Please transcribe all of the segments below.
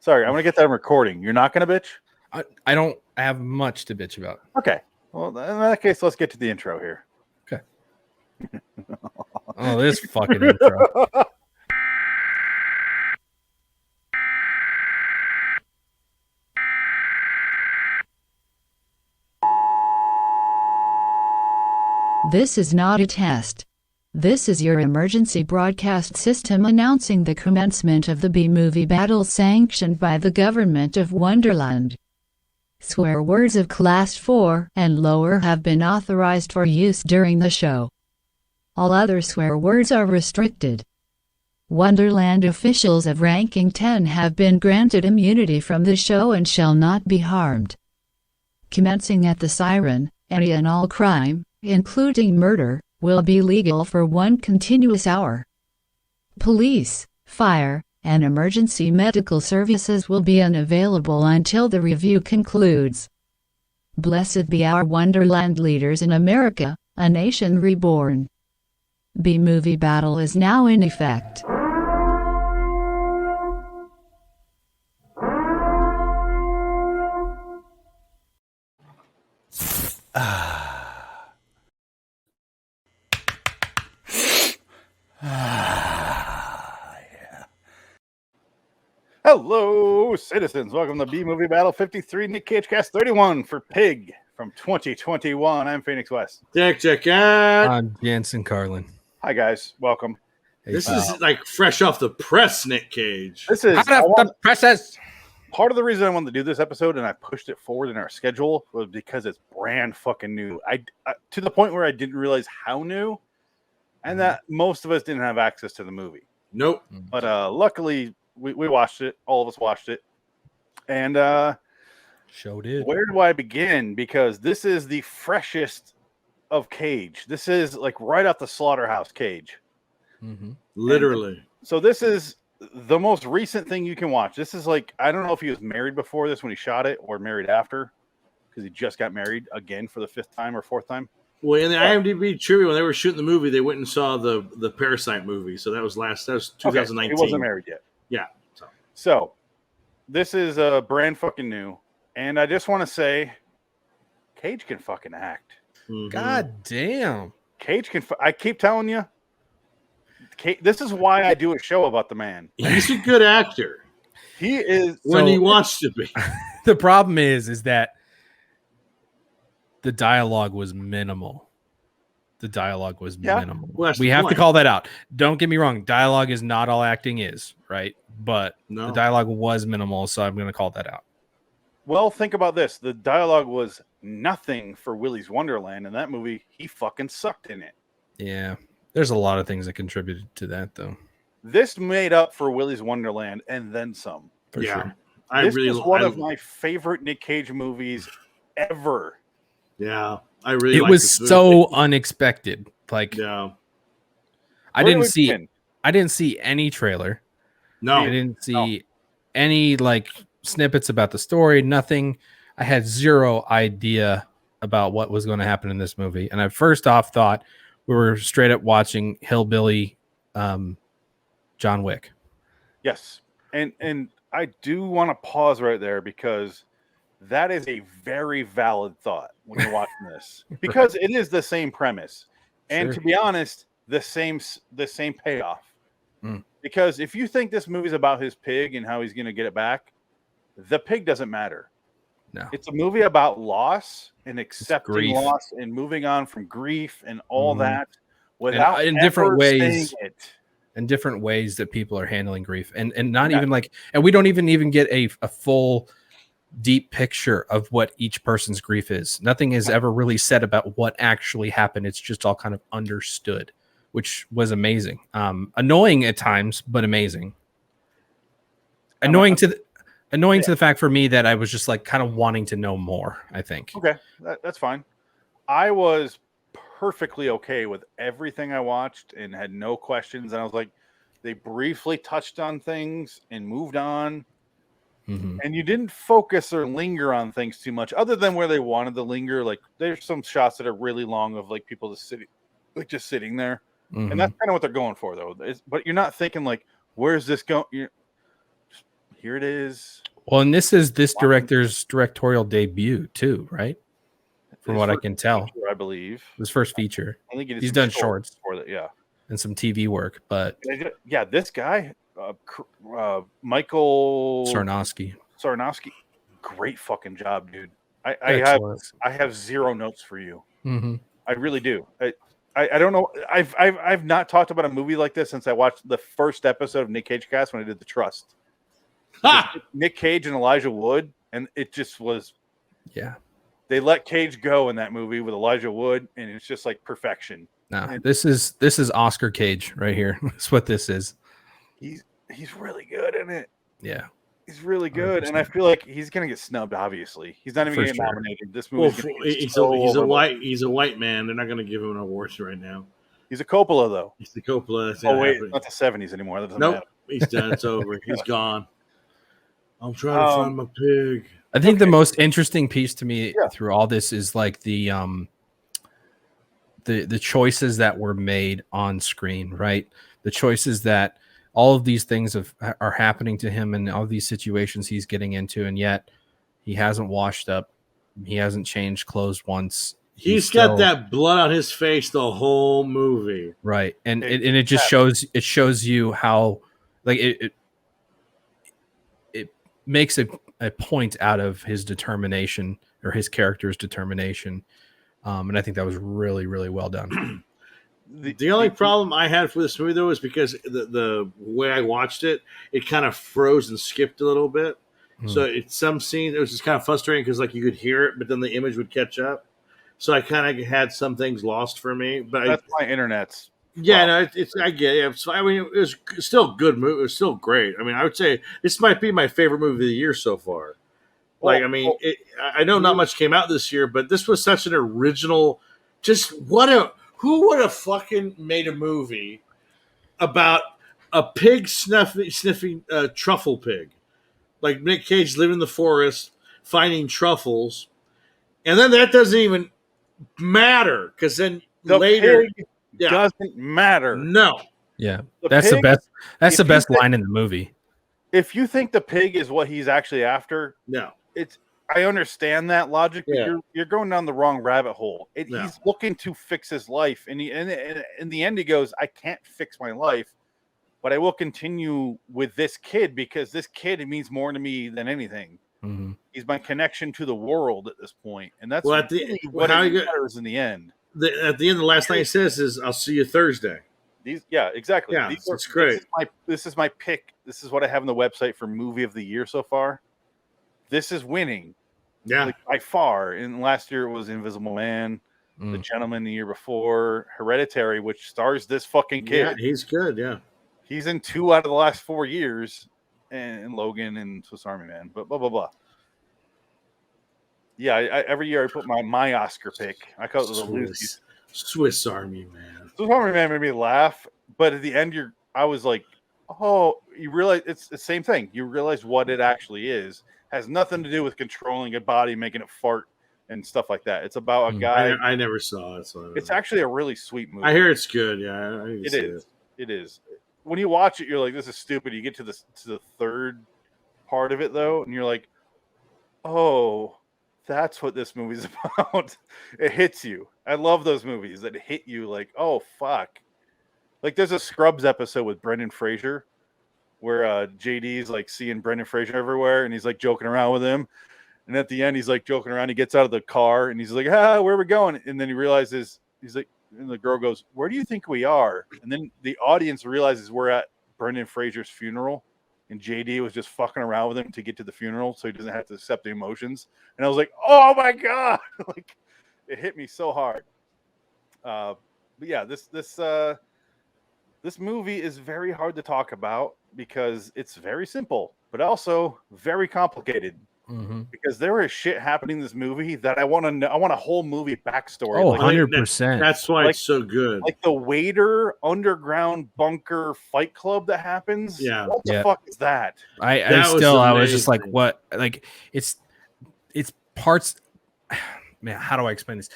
Sorry, I'm going to get that on recording. You're not going to bitch? I don't have much to bitch about. Okay. Well, in that case, let's get to the intro here. Okay. Oh, this fucking intro. This is not a test. This is your emergency broadcast system announcing the commencement of the B-movie battle sanctioned by the government of Wonderland. Swear words of Class 4 and lower have been authorized for use during the show. All other swear words are restricted. Wonderland officials of ranking 10 have been granted immunity from the show and shall not be harmed. Commencing at the siren, any and all crime, including murder, will be legal for 1 continuous hour. Police, fire, and emergency medical services will be unavailable until the review concludes. Blessed be our Wonderland leaders in America, a nation reborn. B-movie battle is now in effect. Hello, citizens. Welcome to B-Movie Battle 53, Nick Cage Cast 31 for Pig from 2021. I'm Phoenix West. Check. I'm Jansen Carlin. Hi, guys. Welcome. Hey, This is like fresh off the press, Nick Cage. This is Hot off the presses. part of the reason I wanted to do this episode, and I pushed it forward in our schedule, was because it's brand fucking new. I to the point where I didn't realize how new, and that most of us didn't have access to the movie. Nope. But luckily, we watched it. All of us watched it. And Show did. where do I begin? Because this is the freshest of Cage. This is like right out the slaughterhouse Cage. Mm-hmm. Literally. So this is the most recent thing you can watch. This is like, I don't know if he was married before this when he shot it or married after, because he just got married again for the 5th time or 4th time. Well, in the IMDb trivia, when they were shooting the movie, they went and saw the Parasite movie. So that was 2019. Okay, so he wasn't married yet. Yeah. So this is brand fucking new. And I just want to say, Cage can fucking act. Mhm. God damn. Cage can. I keep telling you, this is why I do a show about the man. He's a good actor He is. when he wants to be. The problem is that the dialogue was minimal. Minimal. Well, that's We the have to point. call that out. Don't get me wrong. Dialogue is not all acting is, right? But No. the dialogue was minimal, so I'm going to call that out. Well, think about this. The dialogue was nothing for Willy's Wonderland. In that movie, he fucking sucked in it. Yeah. There's a lot of things that contributed to that, though. This made up for Willy's Wonderland and then some. For sure. This is one of my favorite Nick Cage movies ever. Yeah, I really. It like was this movie. so unexpected. Like, Yeah. I Where do didn't we see begin? I didn't see any trailer. No. I didn't see any like snippets about the story, nothing. I had zero idea about what was going to happen in this movie. And I first off thought we were straight up watching hillbilly John Wick. Yes. And I do want to pause right there because that is a very valid thought when you're watching this. Because it is the same premise. And Sure. to be honest, the same payoff. Mm. Because if you think this movie's about his pig and how he's going to get it back, the pig doesn't matter. No. It's a movie about loss and accepting grief. loss and moving on from grief and all Mhm. that without in different ever ways. saying it. And different ways that people are handling grief. And not Yeah. even like, and we don't even get a full deep picture of what each person's grief is. Nothing is ever really said about what actually happened. It's just all kind of understood, which was amazing. Annoying at times, but amazing. Annoying to the fact for me that I was just like kind of wanting to know more, I think. Okay, that's fine. I was perfectly okay with everything I watched and had no questions. And I was like, they briefly touched on things and moved on. Mhm. And you didn't focus or linger on things too much, other than where they wanted to linger. Like there's some shots that are really long of like people just sitting there, Mhm. and that's kind of what they're going for, though. But you're not thinking like, where's this going? Here it is. Well, and this is this director's directorial debut too, right? From His what I first can tell, feature, I believe. his first feature. I think he did He's some done shorts for that. Yeah, and some TV work, but yeah. This guy, Michael Sarnowski, great fucking job, dude. I excellent. have zero notes for you. Mm-hmm. I really do. I don't know. I've not talked about a movie like this since I watched the first episode of Nick Cage Cast when I did The Trust. Nick Cage and Elijah Wood, and it just was. Yeah. They let Cage go in that movie with Elijah Wood, and it's just like perfection. No, this is Oscar Cage right here. That's what this is. He's really good in it. Yeah. He's really good, 100%. and I feel like he's gonna get snubbed. Obviously, he's not even For gonna get sure. nominated. This movie. He's a white man. They're not going to give him an award right now. He's a Coppola though. He's the Coppola. That's Oh wait, happening. it's not the 70s anymore. That doesn't Nope, matter. he's done. It's over. He's gone. I'm trying to find my pig. I think the most interesting piece to me through all this is like the choices that were made on screen, right? The choices that all of these things are happening to him and all these situations he's getting into, and yet he hasn't washed up. He hasn't changed clothes once. He's got that blood on his face the whole movie, right? And it just shows you how like it makes a point out of his determination or his character's determination, and I think that was really, really well done. The only problem I had for this movie, though, is because the way I watched it, it kind of froze and skipped a little bit. So it's some scenes, it was just kind of frustrating because like you could hear it, but then the image would catch up. So I kind of had some things lost for me. But that's my internet's. Yeah, no, I get it. So, I mean, it was still a good movie. It was still great. I mean, I would say this might be my favorite movie of the year so far. Like, I know not much came out this year, but this was such an original. Just who would have fucking made a movie about a pig sniffing truffle pig? Like Nick Cage living in the forest, finding truffles, and then that doesn't even matter because then later doesn't matter. No. Yeah, that's the best. That's the best line in the movie. If you think the pig is what he's actually after, no, I understand that logic, but you're going down the wrong rabbit hole. He's looking to fix his life, and in the end, he goes, "I can't fix my life, but I will continue with this kid because this kid means more to me than anything. Mm-hmm. He's my connection to the world at this point, and that's what matters in the end." At the end, the last thing he says is, "I'll see you Thursday." Exactly. Yeah, that's great. This is my pick. This is what I have on the website for movie of the year so far. This is winning. Yeah, like, by far. And last year it was Invisible Man, The Gentleman the year before, Hereditary, which stars this fucking kid. Yeah, he's good. Yeah, he's in 2 out of the last 4 years, and Logan and Swiss Army Man. But blah blah blah. Yeah, every year I put my Oscar pick. I call it the Swiss Army Man. Swiss Army Man made me laugh, but at the end, I was like, oh, you realize it's the same thing. You realize what it actually is. Has nothing to do with controlling a body, making it fart, and stuff like that. It's about a guy. I never saw it. So it's actually a really sweet movie. I hear it's good. Yeah, it is. It is. When you watch it, you're like, this is stupid. You get to the third part of it though, and you're like, oh, that's what this movie's about. It hits you. I love those movies that hit you like, oh fuck. Like there's a Scrubs episode with Brendan Fraser where JD's like seeing Brendan Fraser everywhere and he's like joking around with him. And at the end, he's like joking around. He gets out of the car and he's like, where are we going? And then he realizes he's like, and the girl goes, where do you think we are? And then the audience realizes we're at Brendan Fraser's funeral. And JD was just fucking around with him to get to the funeral so he doesn't have to accept the emotions. And I was like, oh my God. Like it hit me so hard. But yeah, this movie is very hard to talk about because it's very simple, but also very complicated. Mm-hmm. Because there is shit happening in this movie that I want to know. I want a whole movie backstory. Oh, 100%. That's why it's so good. Like the Waiter underground bunker fight club that happens. Yeah. What the fuck is that? I was just like, what? Like it's parts. Man, how do I explain this?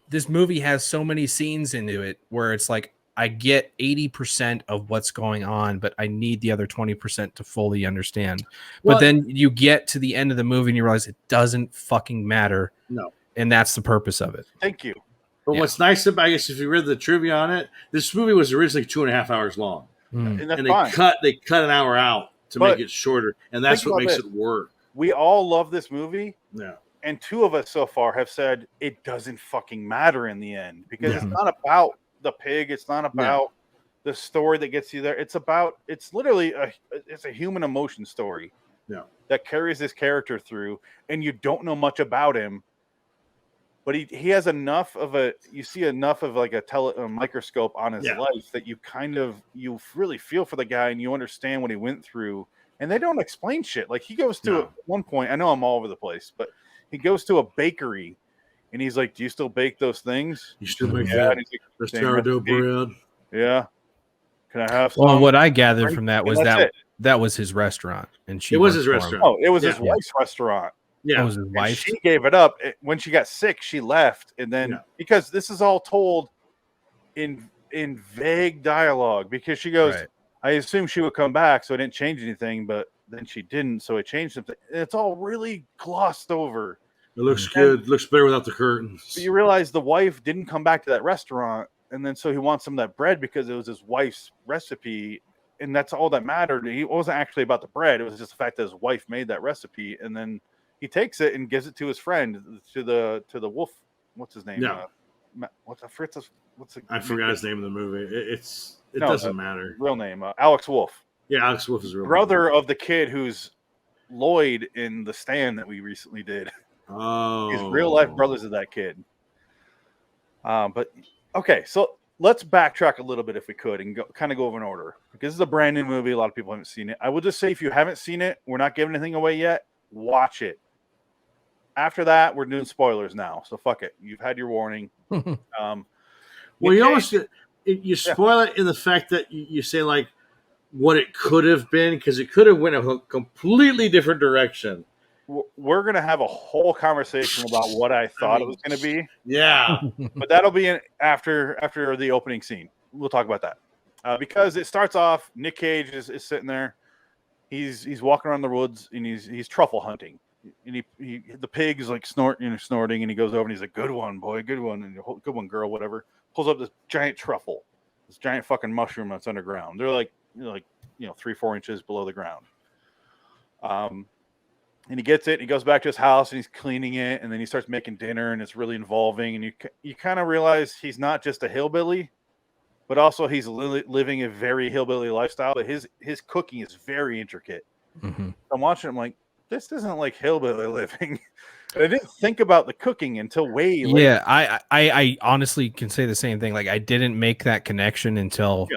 This movie has so many scenes into it where it's like, I get 80% of what's going on, but I need the other 20% to fully understand. Well, but then you get to the end of the movie and you realize it doesn't fucking matter. No. And that's the purpose of it. Thank you. But Yeah. what's nice about, I guess, if you read the trivia on it, this movie was originally 2.5 hours long, Mm. And that's and fine. they cut an hour out to But make it shorter, and that's think what about makes this. it work. We all love this movie, Yeah, and 2 of us so far have said it doesn't fucking matter in the end because Yeah. it's not about the pig. It's not about the story that gets you there. It's literally it's a human emotion story. Yeah. That carries this character through, and you don't know much about him, but he has enough of you see enough of like a microscope on his Yeah. life that you really feel for the guy and you understand what he went through. And they don't explain shit. Like he goes to at one point, I know I'm all over the place, but he goes to a bakery and he's like, "Do you still bake those things?" you still make Yeah, that. and he's like, The "Same sourdough recipe." bread. Yeah. Can I have some? Well, what I gathered from that And was that's it. that was his restaurant, and she It was worked his for him. restaurant. Oh, it was his Yeah. wife's restaurant. Yeah, That was his And wife. she gave it up when she got sick. She left, and then Yeah. because this is all told in vague dialogue, because she goes, Right. I assume she would come back, so I didn't change anything, but then she didn't, so I changed something. And it's all really glossed over. it looks good. Looks better without the curtains. But you realize the wife didn't come back to that restaurant, and then so he wants some of that bread because it was his wife's recipe, and that's all that mattered. It wasn't actually about the bread; it was just the fact that his wife made that recipe, and then he takes it and gives it to his friend, to the wolf. What's his name? Yeah. I forgot his name in the movie. It doesn't matter. Real name, Alex Wolf, Yeah, Alex Wolf is real brother of the kid who's Lloyd in The Stand that we recently did. Oh, He's real life brothers of that kid. But okay, so let's backtrack a little bit if we could and kind of go over in order, because this is a brand new movie. A lot of people haven't seen it. I will just say, if you haven't seen it, we're not giving anything away yet. Watch it. After that, we're doing spoilers now. So fuck it. You've had your warning. Well, you almost you spoil it in the fact that you say like what it could have been, because it could have went a completely different direction. We're gonna have a whole conversation about what I thought it was gonna be. Yeah, But that'll be after the opening scene. We'll talk about that because it starts off. Nick Cage is sitting there. He's walking around the woods and he's truffle hunting. And the pig is like snorting, and he goes over and he's like, "Good one, boy, good one, and good one, girl, whatever." Pulls up this giant truffle, this giant fucking mushroom that's underground. They're like 3-4 inches below the ground. And he gets it. And he goes back to his house and he's cleaning it, and then he starts making dinner, and it's really involving. And you kind of realize he's not just a hillbilly, but also he's living a very hillbilly lifestyle. But his cooking is very intricate. Mm-hmm. I'm watching. I'm like, this isn't like hillbilly living. I didn't think about the cooking until way later. Yeah, I honestly can say the same thing. Like, I didn't make that connection until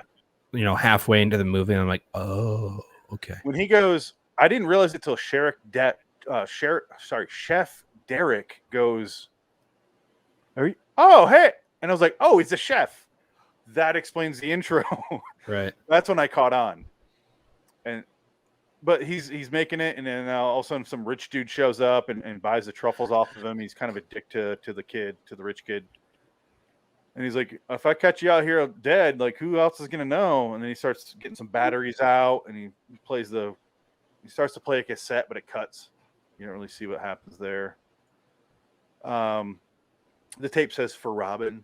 halfway into the movie. And I'm like, oh, okay. When he goes, I didn't realize it till Chef Derek goes, "Oh, hey," and I was like, "Oh, he's a chef." That explains the intro. Right. That's when I caught on. But he's making it, and then all of a sudden some rich dude shows up and buys the truffles off of him. He's kind of a dick to the rich kid. And he's like, "If I catch you out here dead, like, who else is gonna know?" And then he starts getting some batteries out, and he starts to play a cassette, but it cuts. You don't really see what happens there. The tape says "for Robin."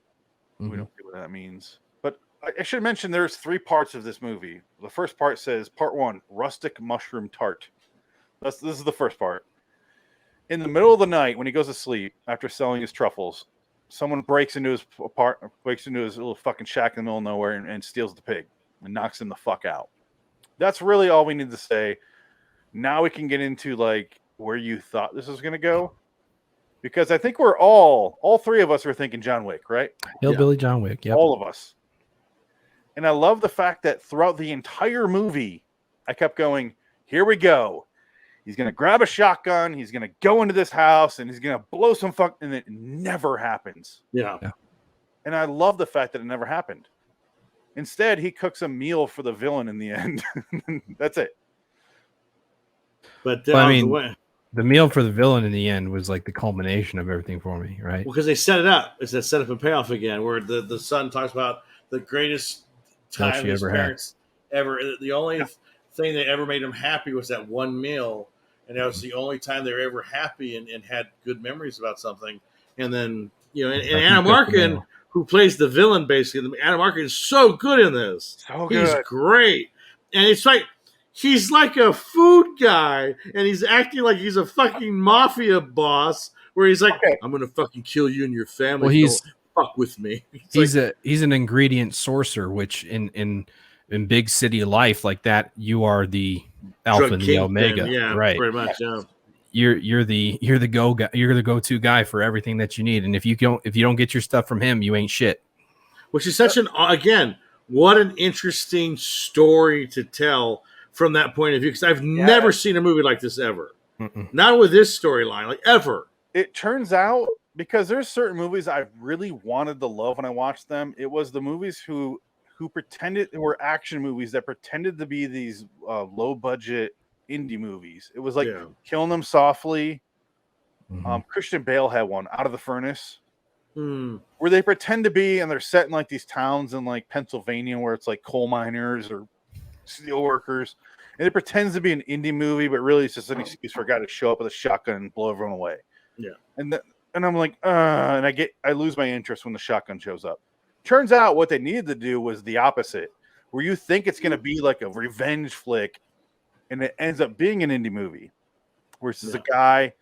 Mm-hmm. We don't see what that means. But I should mention there's 3 parts of this movie. The first part says Part 1, rustic mushroom tart. This is the first part. In the middle of the night, when he goes to sleep after selling his truffles, someone breaks into his little fucking shack in the middle of nowhere and steals the pig and knocks him the fuck out. That's really all we need to say. Now we can get into like where you thought this was going to go, because I think we're all 3 of us were thinking John Wick, right? Hillbilly John Wick. Yep. All of us. And I love the fact that throughout the entire movie, I kept going, here we go. He's going to grab a shotgun. He's going to go into this house and he's going to blow some fuck. And it never happens. Yeah. And I love the fact that it never happened. Instead, he cooks a meal for the villain in the end. That's it. But the meal for the villain in the end was like the culmination of everything for me, right? Well, because they set it up. It's that set up and payoff again, where the son talks about the greatest she his ever had. parents ever. The only thing that ever made him happy was that one meal, and that was the only time they were ever happy and had good memories about something. And then and Adam Arkin, who plays the villain, basically, Adam Arkin is so good in this. So He's good. great, and it's like he's like a food guy, and he's acting like he's a fucking mafia boss. Where he's like, I'm gonna fucking kill you and your family. Well, he's fuck with me. He's an ingredient sourcer, which in big city life like that, you are the alpha and the omega. Yeah, right. Pretty much. Yeah. You're the go-to guy for everything that you need. And if you don't get your stuff from him, you ain't shit. Which is such what an interesting story to tell from that point of view. Because I've never seen a movie like this ever. Not with this storyline, like ever. It turns out, because there's certain movies I really wanted to love when I watched them, it was the movies who pretended were action movies that pretended to be these low budget indie movies. It was like Killing Them Softly. Christian Bale had one, Out of the Furnace, where they pretend to be, and they're set in like these towns in like Pennsylvania where it's like coal miners or steel workers, and it pretends to be an indie movie, but really it's just an excuse for a guy to show up with a shotgun and blow everyone away. Yeah. And I'm like, and I lose my interest when the shotgun shows up. Turns out what they needed to do was the opposite, where you think it's going to be like a revenge flick, and it ends up being an indie movie, where it's a guy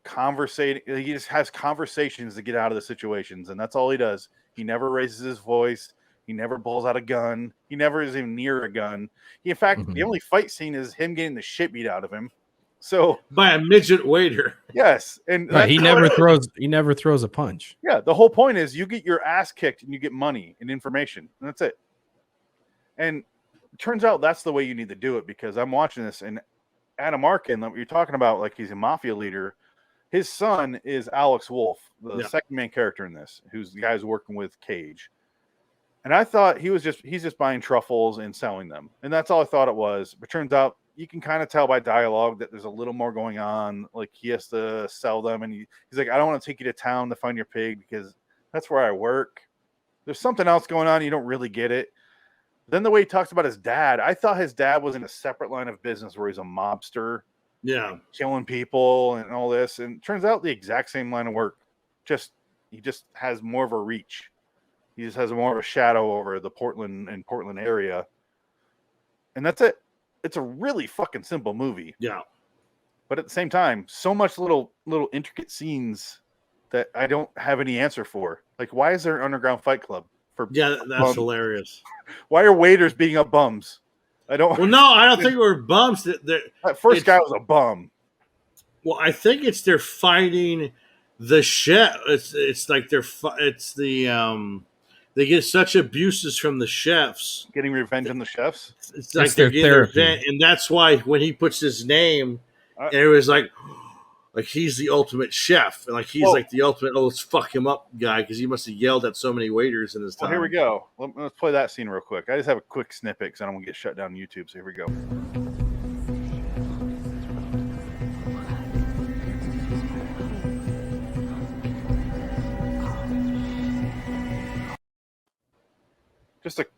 conversating. He just has conversations to get out of the situations, and that's all he does. He never raises his voice. He never pulls out a gun. He never is even near a gun. In fact, the only fight scene is him getting the shit beat out of him. So by a midget waiter. Yes, and he never throws a punch. Yeah, the whole point is you get your ass kicked and you get money and information, and that's it. And it turns out that's the way you need to do it, because I'm watching this, and Adam Arkin, that you're talking about, like he's a mafia leader. His son is Alex Wolff, the second main character in this, who's the guy who's working with Cage. And I thought he's just buying truffles and selling them, and that's all I thought it was. But turns out you can kind of tell by dialogue that there's a little more going on. Like he has to sell them, and he's like, I don't want to take you to town to find your pig because that's where I work. There's something else going on. You don't really get it. Then the way he talks about his dad, I thought his dad was in a separate line of business where he's a mobster, killing people and all this. And it turns out the exact same line of work. He just has more of a reach. He just has more of a shadow over the Portland area. And that's it. It's a really fucking simple movie. Yeah. But at the same time, so much little intricate scenes that I don't have any answer for. Like, why is there an underground fight club? That's hilarious. Why are waiters beating up bums? I don't think we're bums. That first guy was a bum. Well, I think they're fighting the chef. It's like they get such abuses from the chefs. Getting revenge on the chefs? It's like they're getting revenge, and that's why when he puts his name, and it was like he's the ultimate chef, and like he's like the ultimate let's fuck him up guy, because he must have yelled at so many waiters in his time. Well, here we go. Let's play that scene real quick. I just have a quick snippet because I don't want to get shut down on YouTube. So here we go.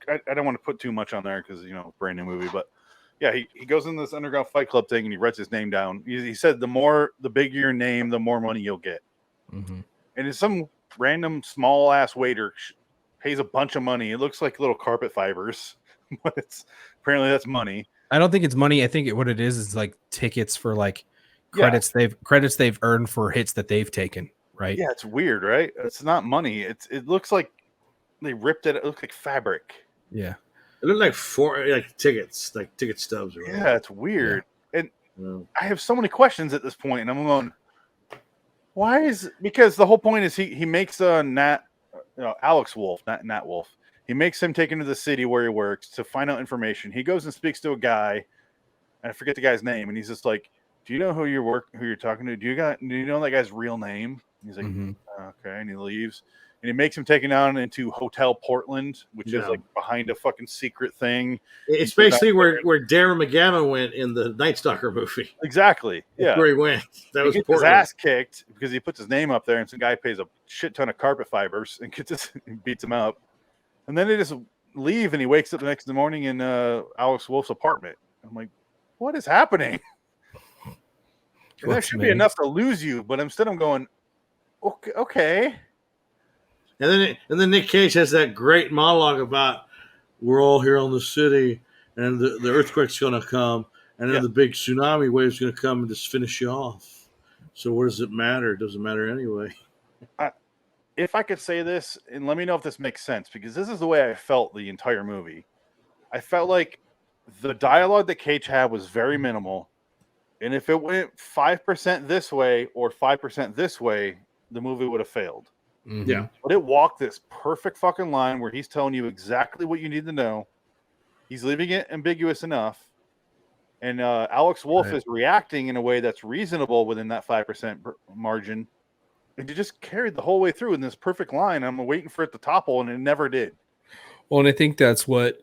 I don't want to put too much on there because brand new movie, but yeah, he goes in this underground fight club thing and he writes his name down. He said the bigger your name, the more money you'll get. And it's some random small ass waiter pays a bunch of money. It looks like little carpet fibers, but apparently that's money. I don't think it's money. I think what it is like tickets for like credits they've earned for hits that they've taken. Right? Yeah, it's weird, right? It's not money. It looks like they ripped it. It looks like fabric. Yeah. It looked like tickets, like ticket stubs. Or whatever. Yeah, it's weird. Yeah. And I have so many questions at this point, and I'm going, because the whole point is he makes Alex Wolff, not Nat Wolff. He makes him take him to the city where he works to find out information. He goes and speaks to a guy, and I forget the guy's name, and he's just like, do you know who you're talking to? Do you know that guy's real name? And he's like, okay, and he leaves. And he makes him take him down into Hotel Portland, which is like behind a fucking secret thing. It's basically where Darren McGavin went in the Night Stalker movie. Exactly. Yeah. That's where he went. That was gets his ass kicked because he puts his name up there, and some guy pays a shit ton of carpet fibers and beats him up. And then leave, and he wakes up the next morning in Alex Wolff's apartment. I'm like, what is happening? And that should be enough to lose you, but instead I'm going, okay. And then Nick Cage has that great monologue about we're all here on the city, and the earthquake's going to come, and then the big tsunami wave's going to come and just finish you off. So what does it matter? It doesn't matter anyway. If I could say this, and let me know if this makes sense, because this is the way I felt the entire movie. I felt like the dialogue that Cage had was very minimal. And if it went 5% this way or 5% this way, the movie would have failed. Mm-hmm. Yeah. But it walked this perfect fucking line where he's telling you exactly what you need to know. He's leaving it ambiguous enough. And Alex Wolff is reacting in a way that's reasonable within that 5% margin. And it just carried the whole way through in this perfect line. I'm waiting for it to topple, and it never did. Well, and I think that's what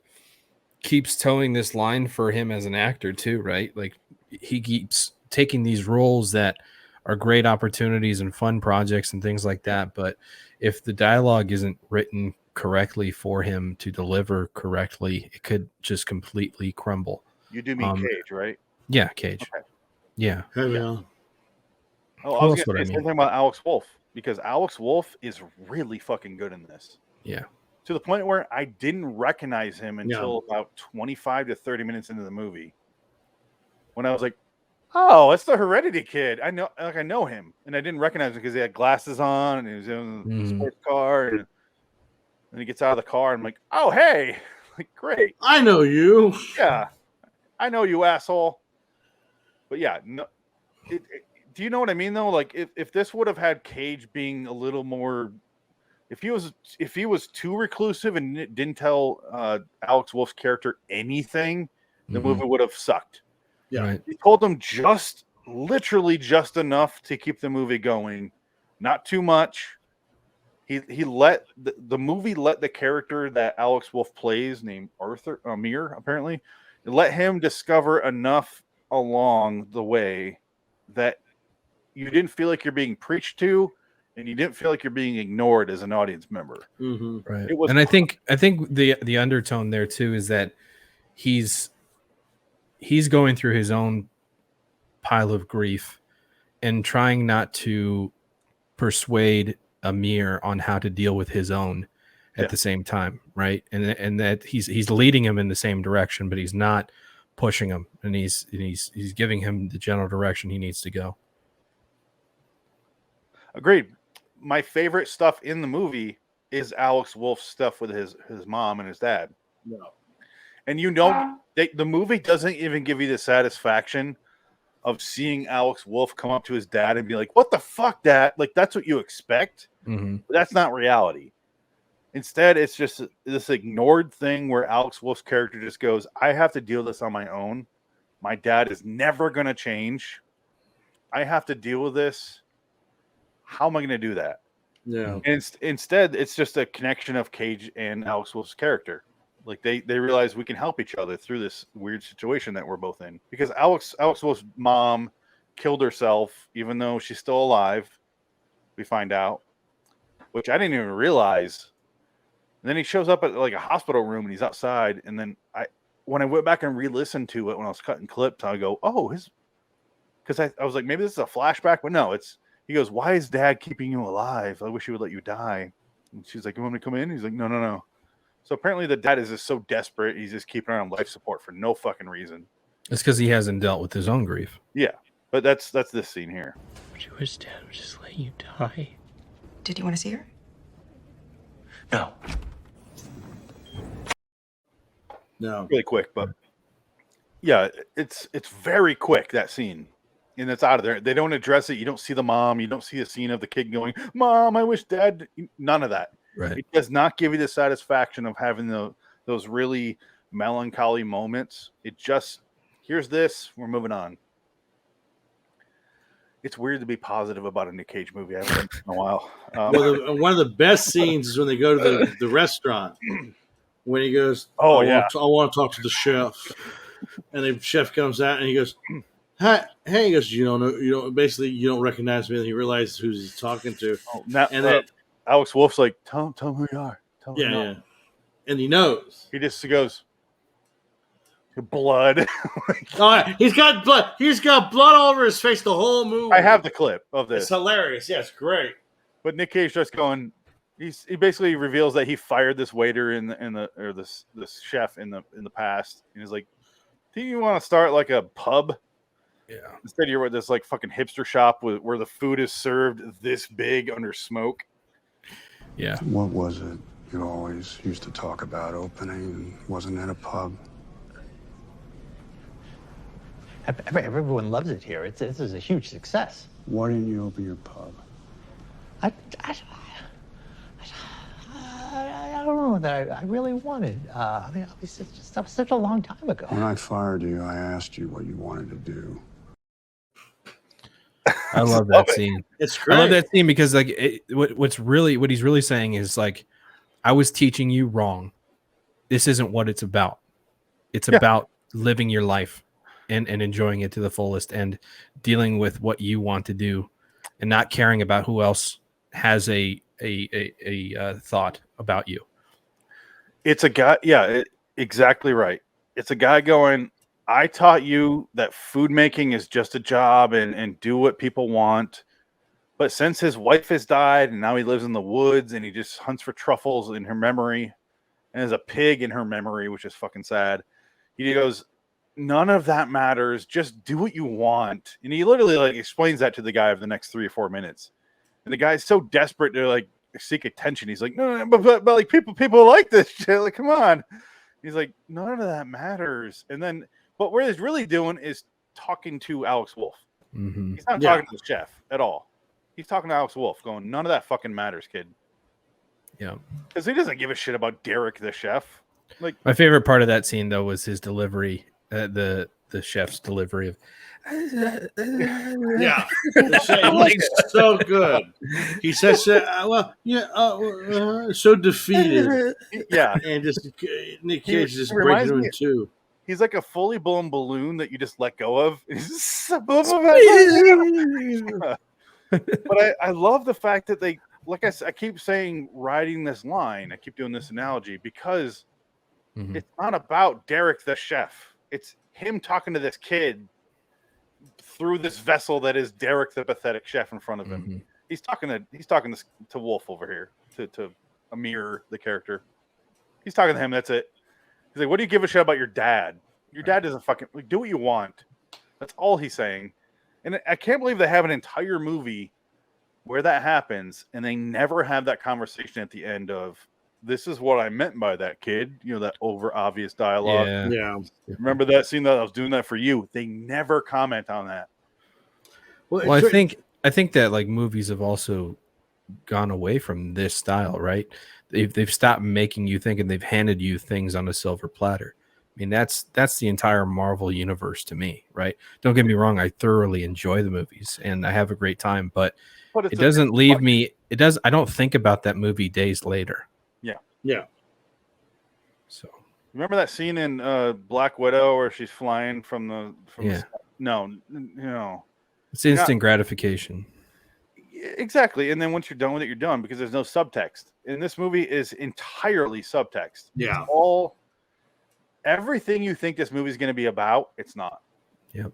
keeps towing this line for him as an actor too, right? Like he keeps taking these roles that are great opportunities and fun projects and things like that. But if the dialogue isn't written correctly for him to deliver correctly, it could just completely crumble. You do mean Cage, right? Yeah, Cage. Okay. Yeah. Yeah. Oh, I was going to say something about Alex Wolff, because Alex Wolff is really fucking good in this. Yeah. To the point where I didn't recognize him until about 25 to 30 minutes into the movie. When I was like, oh, it's the Heredity kid. I know him. And I didn't recognize him because he had glasses on and he was in a sports car. And then he gets out of the car and I'm like, oh, hey, like, great. I know you. Yeah. I know you, asshole. But yeah, no, do you know what I mean though? Like if this would have had Cage being a little more, if he was too reclusive and didn't tell Alex Wolff's character anything, the movie would have sucked. Yeah, right. He told them literally just enough to keep the movie going, not too much. He let the movie let the character that Alex Wolff plays, named Amir, apparently, let him discover enough along the way that you didn't feel like you're being preached to, and you didn't feel like you're being ignored as an audience member. Mm-hmm. Right. And I think the undertone there too is that he's going through his own pile of grief and trying not to persuade Amir on how to deal with his own at the same time, right? And that he's leading him in the same direction, but he's not pushing him, and he's giving him the general direction he needs to go. Agreed. My favorite stuff in the movie is Alex Wolff's stuff with his mom and his dad. Yeah. And the movie doesn't even give you the satisfaction of seeing Alex Wolff come up to his dad and be like, what the fuck, Dad? Like, that's what you expect. Mm-hmm. But that's not reality. Instead, it's just this ignored thing where Alex Wolff's character just goes, I have to deal with this on my own. My dad is never going to change. I have to deal with this. How am I going to do that? Yeah. And instead, it's just a connection of Cage and Alex Wolff's character. Like they realize we can help each other through this weird situation that we're both in. Because Alex Wolff's mom killed herself, even though she's still alive. We find out, which I didn't even realize. And then he shows up at like a hospital room and he's outside. And then when I went back and re-listened to it when I was cutting clips, I go, oh, because I was like, maybe this is a flashback, but no, he goes, why is Dad keeping you alive? I wish he would let you die. And she's like, you want me to come in? He's like, no. So apparently the dad is just so desperate, he's just keeping her on life support for no fucking reason. It's because he hasn't dealt with his own grief. Yeah, but that's this scene here. She wish Dad would just let you die. Did you want to see her? No. No. Really quick, but yeah, it's very quick, that scene. And it's out of there. They don't address it. You don't see the mom. You don't see a scene of the kid going, Mom, I wish Dad. None of that. Right. It does not give you the satisfaction of having those really melancholy moments. It just, here's this. We're moving on. It's weird to be positive about a Nick Cage movie. I haven't done it in a while. One of the best scenes is when they go to the restaurant. When he goes, I want to talk to the chef. And the chef comes out and he goes, hey, he goes, you don't recognize me. And he realizes who he's talking to. Alex Wolff's like, tell him who you are. Yeah. and he knows. He just goes, blood. Oh, yeah. He's got blood. He's got blood all over his face the whole movie. I have the clip of this. It's hilarious. Yeah, it's great. But Nick Cage just going. He basically reveals that he fired this waiter or this chef in the past, and he's like, "Do you want to start like a pub? Yeah. Instead, you're at this like fucking hipster shop where the food is served this big under smoke." Yeah. What was it you always used to talk about opening? Wasn't it a pub? Everyone loves it here. This is a huge success. Why didn't you open your pub? I don't know that I really wanted. I mean, it's just such a long time ago. When I fired you, I asked you what you wanted to do. I love that scene. It's great. I love that scene because like what he's really saying is like, I was teaching you wrong. This isn't what it's about. It's about living your life and enjoying it to the fullest and dealing with what you want to do and not caring about who else has a thought about you. It's a guy. Yeah, exactly right. It's a guy going, I taught you that food making is just a job and do what people want. But since his wife has died and now he lives in the woods and he just hunts for truffles in her memory and has a pig in her memory, which is fucking sad. He goes, none of that matters. Just do what you want. And he literally like explains that to the guy over the next 3 or 4 minutes. And the guy's so desperate to like seek attention. He's like, no, but like people like this shit. Like, come on. He's like, none of that matters. And then, but what he's really doing is talking to Alex Wolff. Mm-hmm. He's not talking to the chef at all. He's talking to Alex Wolff, going, none of that fucking matters, kid. Yeah, because he doesn't give a shit about Derek the chef. Like, my favorite part of that scene though was his delivery, the chef's delivery of. Yeah, like so good. He says, so defeated. Yeah, and just Nick Cage just breaking reminds him me- in two. he's like a fully blown balloon that you just let go of. But I love the fact that they, like I keep saying, riding this line. I keep doing this analogy because it's not about Derek the chef. It's him talking to this kid through this vessel that is Derek the pathetic chef in front of him. Mhm. He's talking to Wolf over here, to Amir, the character. He's talking to him. That's it. He's like, what do you give a shit about your dad? Your dad doesn't fucking like, do what you want. That's all he's saying. And I can't believe they have an entire movie where that happens, and they never have that conversation at the end of, this is what I meant by that, kid. You know, that over obvious dialogue. Yeah. Remember that scene that I was doing that for you? They never comment on that. Well, I think that like movies have also gone away from this style, right? They've stopped making you think, and they've handed you things on a silver platter. I mean, that's the entire Marvel universe to me, right? Don't get me wrong, I thoroughly enjoy the movies and I have a great time, but it doesn't leave me. It does. I don't think about that movie days later. Yeah. So remember that scene in Black Widow where she's flying from the no, it's instant gratification. Exactly. And then once you're done with it, you're done because there's no subtext. And this movie is entirely subtext. Yeah. It's all everything you think this movie is going to be about, it's not. Yep.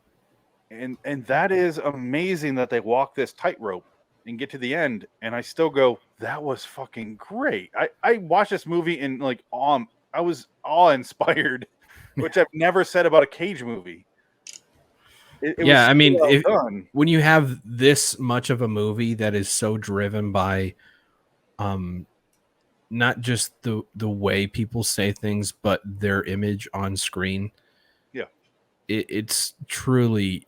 And that is amazing that they walk this tightrope and get to the end. And I still go, that was fucking great. I watched this movie in like I was awe-inspired, which I've never said about a Cage movie. It was I mean, so well done. When you have this much of a movie that is so driven by not just the way people say things, but their image on screen. Yeah. It's truly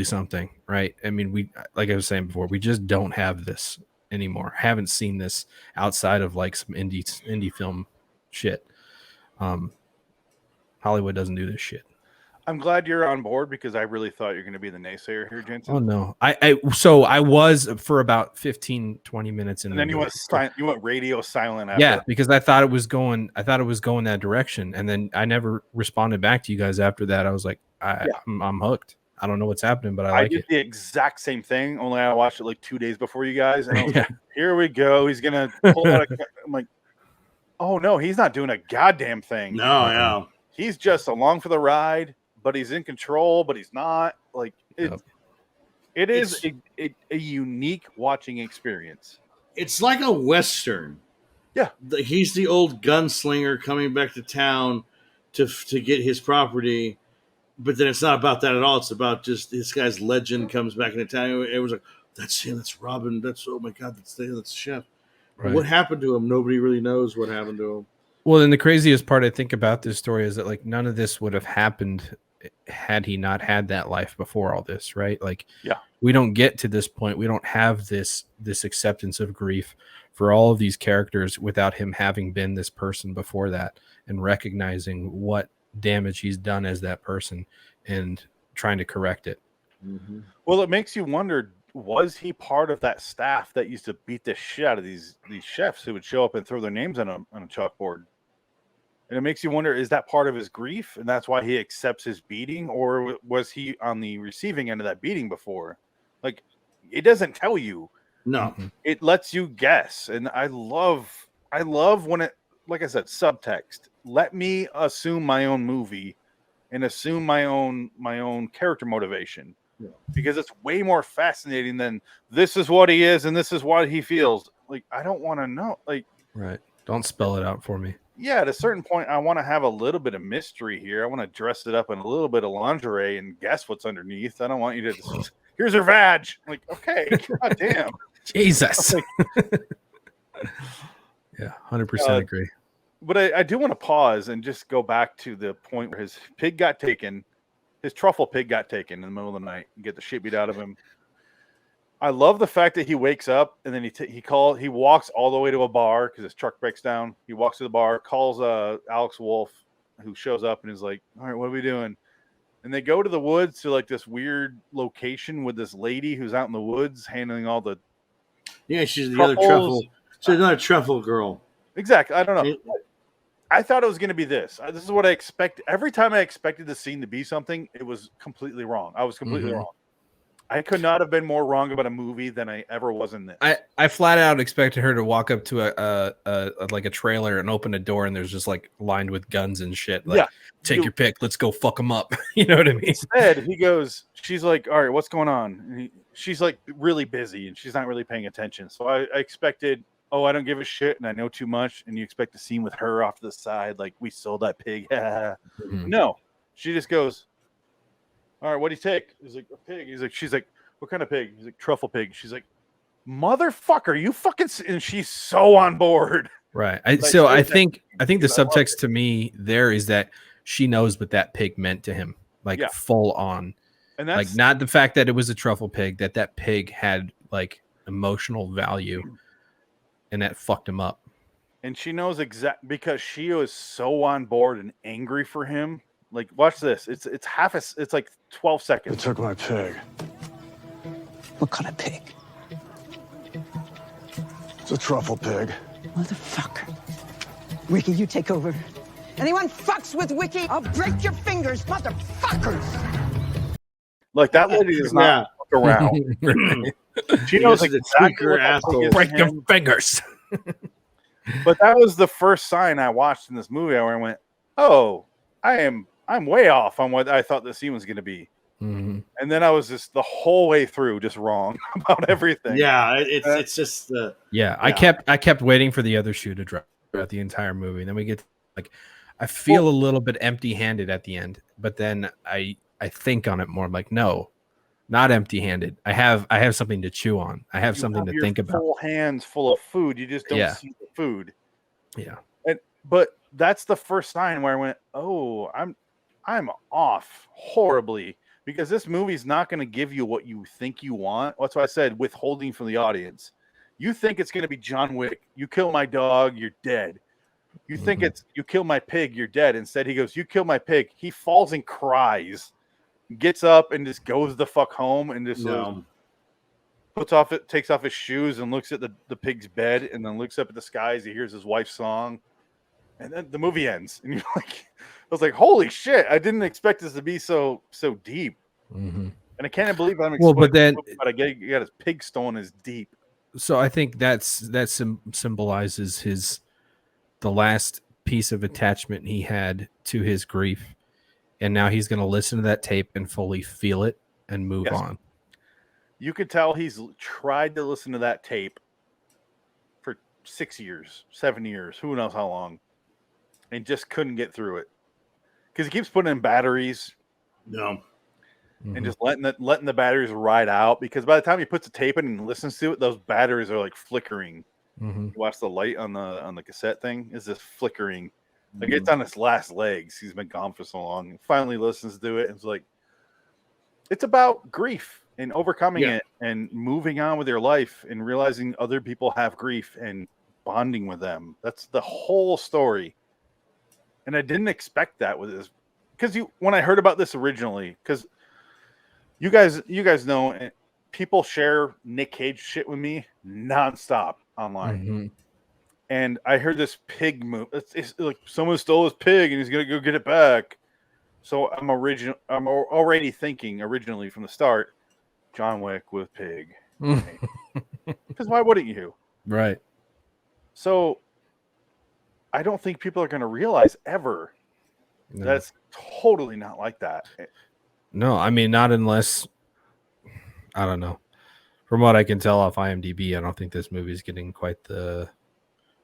something, right? I mean, we, like I was saying before, we just don't have this anymore. Haven't seen this outside of like some indie film shit. Hollywood doesn't do this shit. I'm glad you're on board because I really thought you're going to be the naysayer here, Jensen. Oh no. I was for about 15-20 minutes in, and then you went radio silent after. Yeah, because I thought it was going that direction, and then I never responded back to you guys after that. I was like, I'm hooked. I don't know what's happening, but I like did it. the exact same thing, only I watched it like 2 days before you guys, and I was like, here we go. He's gonna pull out I'm like, Oh no, he's not doing a goddamn thing. No. He's just along for the ride, but he's in control, but he's not. Like it is a unique watching experience. It's like a Western. Yeah. He's the old gunslinger coming back to town to get his property, but then it's not about that at all. It's about just this guy's legend comes back into town. It was like, that's him, that's Robin, that's, oh my God, that's the chef. Right. What happened to him? Nobody really knows what happened to him. Well, and the craziest part I think about this story is that like none of this would have happened had he not had that life before all this, right? Like, we don't get to this point. We don't have this acceptance of grief for all of these characters without him having been this person before that and recognizing what damage he's done as that person and trying to correct it. Mm-hmm. Well, it makes you wonder, was he part of that staff that used to beat the shit out of these chefs who would show up and throw their names on a chalkboard? And it makes you wonder, is that part of his grief and that's why he accepts his beating, or was he on the receiving end of that beating before? Like, it doesn't tell you. No. It lets you guess. And I love when it, like I said, subtext. Let me assume my own movie and assume my own character motivation. Yeah. Because it's way more fascinating than this is what he is and this is what he feels. Like, I don't want to know. Like, right. Don't spell it out for me. Yeah, at a certain point, I want to have a little bit of mystery here. I want to dress it up in a little bit of lingerie and guess what's underneath. I don't want you to just, here's her vag. Like, okay, god damn. Jesus. Yeah, 100% agree. But I do want to pause and just go back to the point where his pig got taken. His truffle pig got taken in the middle of the night and get the shit beat out of him. I love the fact that he wakes up and then he walks all the way to a bar because his truck breaks down. He walks to the bar, calls Alex Wolff, who shows up and is like, all right, what are we doing? And they go to the woods to like this weird location with this lady who's out in the woods handling all the she's the truffles. Other truffle. She's another truffle girl. Exactly. I don't know. I thought it was going to be this. This is what I expect. Every time I expected the scene to be something, it was completely wrong. I was completely wrong. I could not have been more wrong about a movie than I ever was in this. I flat out expected her to walk up to a trailer and open a door and there's just like lined with guns and shit. Like, take your pick. Let's go fuck them up. You know what I mean? Instead, she's like, all right, what's going on? And she's like really busy and she's not really paying attention. So I expected, I don't give a shit and I know too much. And you expect a scene with her off to the side. Like, we sold that pig. No, she just goes, all right, what do you take? He's like, a pig. She's like, what kind of pig? He's like, truffle pig. She's like, motherfucker, you fucking, and she's so on board. Right. I think the subtext to me there is that she knows what that pig meant to him, like full on. And that's like not the fact that it was a truffle pig, that pig had like emotional value and that fucked him up. And she knows because she was so on board and angry for him. Like, watch this. It's like 12 seconds. They took my pig. What kind of pig? It's a truffle pig. Motherfucker. Wiki, you take over. Anyone fucks with Wiki, I'll break your fingers, motherfuckers. Like, that lady does not fuck around. She knows exactly what asshole. Break your fingers. But that was the first sign I watched in this movie where I went, oh, I'm way off on what I thought the scene was going to be. Mm-hmm. And then I was just the whole way through just wrong about everything. Yeah, it's just I kept waiting for the other shoe to drop throughout the entire movie. And then we get like, I feel a little bit empty-handed at the end, but then I think on it more. I'm like, no, not empty-handed. I have something to chew on. I have something to think about. Full hands full of food. You just don't see the food. Yeah. But that's the first sign where I went, oh, I'm off horribly, because this movie's not going to give you what you think you want. That's why I said withholding from the audience. You think it's going to be John Wick. You kill my dog, you're dead. You think it's you kill my pig, you're dead. Instead, he goes, you kill my pig. He falls and cries, gets up and just goes the fuck home and just takes off his shoes and looks at the pig's bed and then looks up at the sky as he hears his wife's song. And then the movie ends, and you're like, I was like, holy shit! I didn't expect this to be so deep. Mm-hmm. And I can't believe I'm. But I got his pig stolen is deep. So I think that symbolizes his the last piece of attachment he had to his grief, and now he's going to listen to that tape and fully feel it and move on. You could tell he's tried to listen to that tape for 6 years, 7 years, who knows how long, and just couldn't get through it because he keeps putting in batteries. No. And just letting the batteries ride out, because by the time he puts the tape in and listens to it, those batteries are like flickering. You watch the light on the cassette thing is just flickering, like it's on its last legs. He's been gone for so long. And finally listens to it, and it's like it's about grief and overcoming it and moving on with your life and realizing other people have grief and bonding with them. That's the whole story. And I didn't expect that with this, because when I heard about this originally, because you guys know, people share Nick Cage shit with me nonstop online. And I heard this pig move. It's like someone stole his pig and he's gonna go get it back. So I'm already thinking originally from the start, John Wick with pig. Because why wouldn't you? Right. So I don't think people are gonna realize ever that's totally not like that. No, I mean, not unless, I don't know. From what I can tell off IMDb, I don't think this movie is getting quite the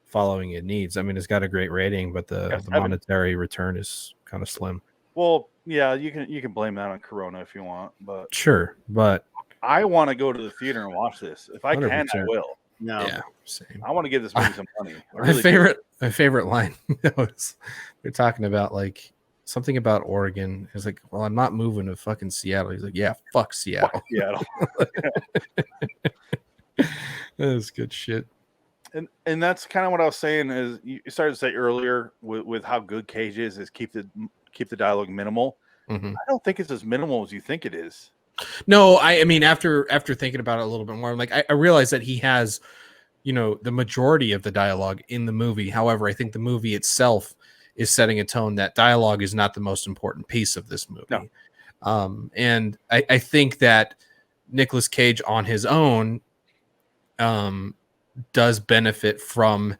following it needs. I mean, it's got a great rating, but the monetary return is kind of slim. Well, yeah, you can blame that on Corona if you want, but sure. But I want to go to the theater and watch this. If I 100%. Can, I will. No, yeah, same. I want to give this movie some money. My favorite line was they're talking about like something about Oregon. It's like, well, I'm not moving to fucking Seattle. He's like, yeah, fuck Seattle. Fuck Seattle. That's good shit. And that's kind of what I was saying. Is you started to say earlier with how good Cage is keep the dialogue minimal. I don't think it's as minimal as you think it is. No, I mean after thinking about it a little bit more, I'm like I realize that he has, the majority of the dialogue in the movie. However, I think the movie itself is setting a tone that dialogue is not the most important piece of this movie. No. And I think that Nicolas Cage on his own does benefit from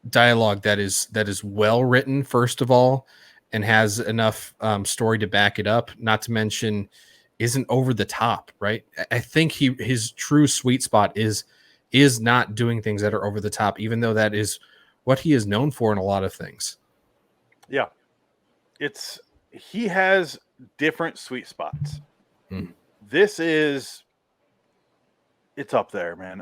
dialogue that is well written, first of all, and has enough story to back it up, not to mention isn't over the top, right? I think his true sweet spot is not doing things that are over the top, even though that is what he is known for in a lot of things. Yeah. He has different sweet spots. It's up there, man.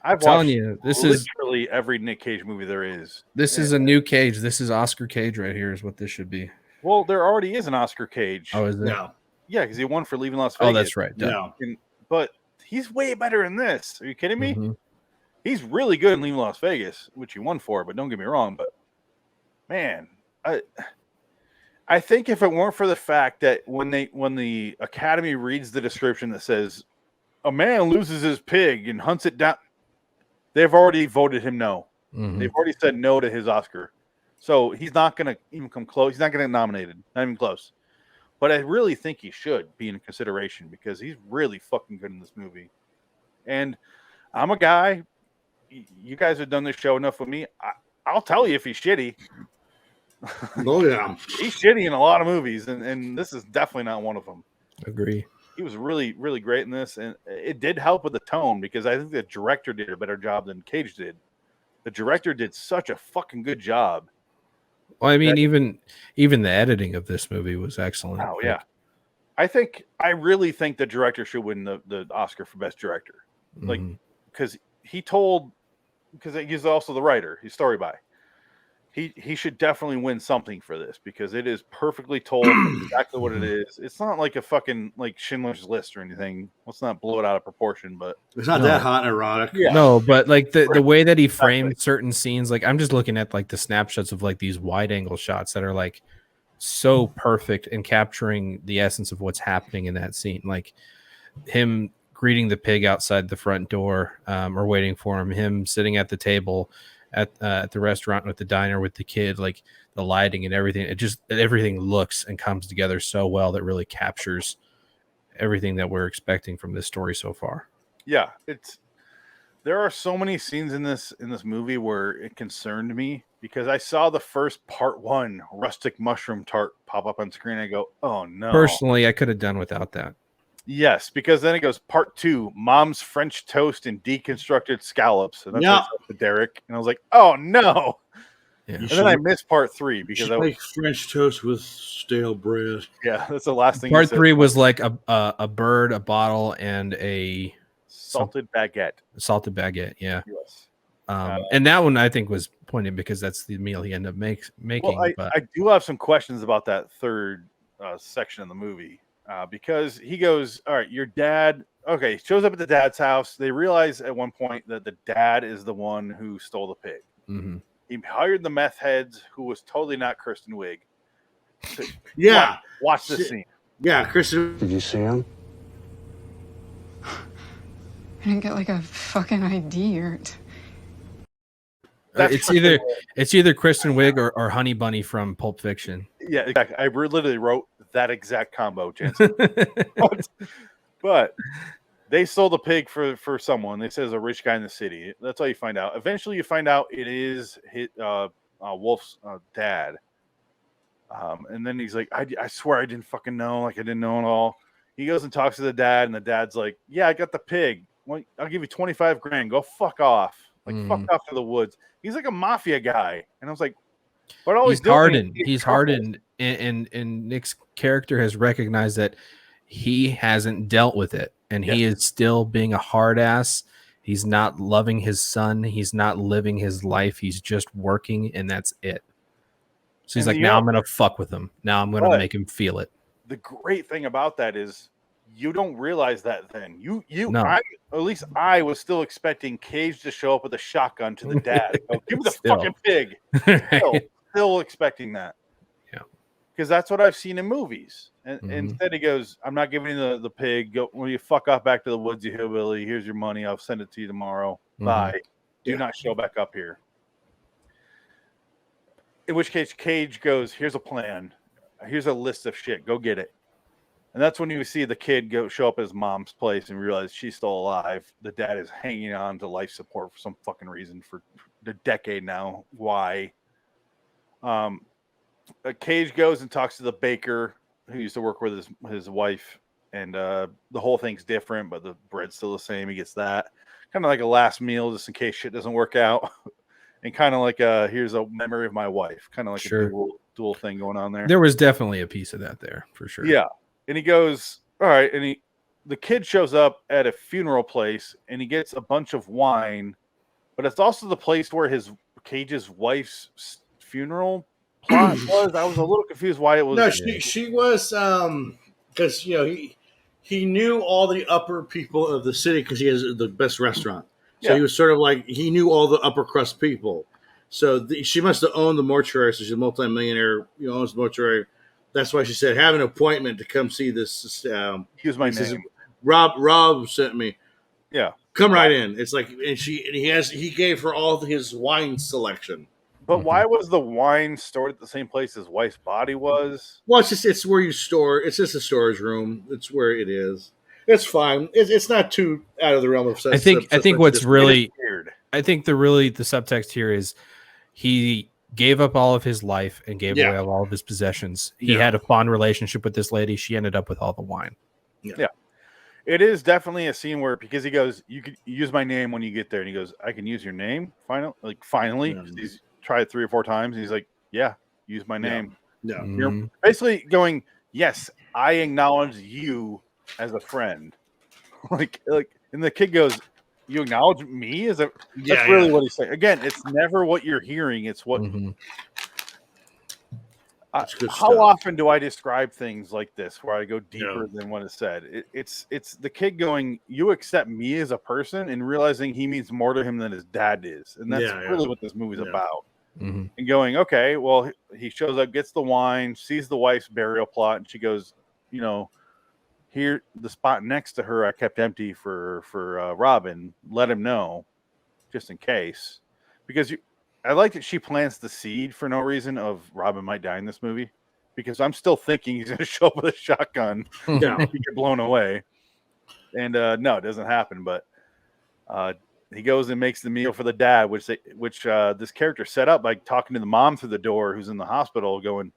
I've telling watched you, this literally every Nick Cage movie there is. This is a new Cage. This is Oscar Cage right here is what this should be. Well, there already is an Oscar Cage. Oh, is there? No. Yeah, because he won for Leaving Las Vegas. Oh, that's right. No. But he's way better in this. Are you kidding me? He's really good in Leaving Las Vegas, which he won for, but don't get me wrong. But, man, I think if it weren't for the fact that when the Academy reads the description that says a man loses his pig and hunts it down, they've already voted him no. They've already said no to his Oscar. So he's not going to even come close. He's not going to get nominated. Not even close. But I really think he should be in consideration because he's really fucking good in this movie. And I'm a guy. You guys have done this show enough with me. I'll tell you if he's shitty. Oh, yeah. He's shitty in a lot of movies, and this is definitely not one of them. Agree. He was really, really great in this, and it did help with the tone because I think the director did a better job than Cage did. The director did such a fucking good job. Well, I mean, even the editing of this movie was excellent. Oh, yeah. I really think the director should win the Oscar for Best Director. Like, because he's also the writer. He's story by. He should definitely win something for this because it is perfectly told exactly what it is. It's not like a fucking like Schindler's List or anything. Let's not blow it out of proportion, but it's not that hot and erotic. Yeah. No, but like the way that he framed certain scenes, like I'm just looking at like the snapshots of like these wide angle shots that are like so perfect in capturing the essence of what's happening in that scene. Like him greeting the pig outside the front door or waiting for him sitting at the table at the restaurant with the diner with the kid, like the lighting and everything. Everything looks and comes together so well that really captures everything that we're expecting from this story so far. Yeah, There are so many scenes in this movie where it concerned me because I saw the first part 1 rustic mushroom tart pop up on screen. And I go, oh no. Personally, I could have done without that. Yes, because then it goes part 2, mom's French toast and deconstructed scallops. And that's Yeah. like Derek. And I was like, oh no. Yeah. And then I missed part 3 because should make French toast with stale bread. Yeah, that's the last thing. Part 3 was like a bird, a bottle, and a salted baguette. Salted baguette, yeah. Yes. And that one I think was pointed because that's the meal he ended up making. Well, but I do have some questions about that third section of the movie because he goes, all right, your dad, okay, shows up at the dad's house. They realize at one point that the dad is the one who stole the pig. Mm-hmm. He hired the meth heads, who was totally not Kristen Wiig. Yeah. Watch this scene. Yeah, Kristen. Did you see him? I didn't get like a fucking ID or. It's either Kristen Wiig or Honey Bunny from Pulp Fiction. Yeah, exactly. I literally wrote that exact combo, Jensen. but they sold the pig for someone. They said it's a rich guy in the city. That's how you find out. Eventually, you find out it is Wolf's dad. And then he's like, I swear I didn't fucking know. Like, I didn't know at all. He goes and talks to the dad, and the dad's like, yeah, I got the pig. Well, I'll give you 25 grand. Go fuck off. Like, fuck off to the woods. He's like a mafia guy. And I was like, but all he's hardened. He's hardened. And Nick's character has recognized that he hasn't dealt with it. And he is still being a hard ass. He's not loving his son. He's not living his life. He's just working, and that's it. So he's like, now I'm going to fuck with him. Now I'm going to make him feel it. The great thing about that is you don't realize that then. No. At least I was still expecting Cage to show up with a shotgun to the dad. Go, give me the fucking pig. Still expecting that. Yeah. Because that's what I've seen in movies. And instead he goes, I'm not giving you the pig. Go, when you fuck off back to the woods, you hillbilly. Here's your money. I'll send it to you tomorrow. Bye. Do not show back up here. In which case, Cage goes, here's a plan. Here's a list of shit. Go get it. And that's when you see the kid show up at his mom's place and realize she's still alive. The dad is hanging on to life support for some fucking reason for a decade now. Why? Cage goes and talks to the baker who used to work with his wife. And the whole thing's different, but the bread's still the same. He gets that. Kind of like a last meal just in case shit doesn't work out. And kind of like here's a memory of my wife. Kind of like a dual thing going on there. There was definitely a piece of that there for sure. Yeah. And he goes, all right. And the kid shows up at a funeral place and he gets a bunch of wine, but it's also the place where Cage's wife's funeral plot was. I was a little confused why it was. No, she was because he knew all the upper people of the city because he has the best restaurant. So he was sort of like he knew all the upper crust people. So she must have owned the mortuary. So she's a multimillionaire. Owns the mortuary. That's why she said, have an appointment to come see this. Use my name. Rob sent me. Yeah. Come right in. It's like, and he gave her all his wine selection. But why was the wine stored at the same place his wife's body was? Well, it's where you store. It's just a storage room. It's where it is. It's fine. It's not too out of the realm of. I think what's really weird. I think the subtext here is he gave up all of his life and gave away all of his possessions. He had a fond relationship with this lady. She ended up with all the wine. Yeah. It is definitely a scene where, because he goes, you could use my name when you get there. And he goes, I can use your name? Finally. He's tried it 3 or 4 times. He's like, yeah, use my name. Yeah. You're basically going, yes, I acknowledge you as a friend. And the kid goes, you acknowledge me as a. That's really what he's saying. Again, it's never what you're hearing. It's what. How often do I describe things like this where I go deeper than what is said? It's the kid going, you accept me as a person, and realizing he means more to him than his dad is, and that's really what this movie's about. And going, okay, well, he shows up, gets the wine, sees the wife's burial plot, and she goes, here, the spot next to her I kept empty for Robin. Let him know, just in case, because I like that she plants the seed for no reason of Robin might die in this movie, because I'm still thinking he's going to show up with a shotgun, he get blown away, and no, it doesn't happen. But he goes and makes the meal for the dad, which this character set up by talking to the mom through the door, who's in the hospital, going,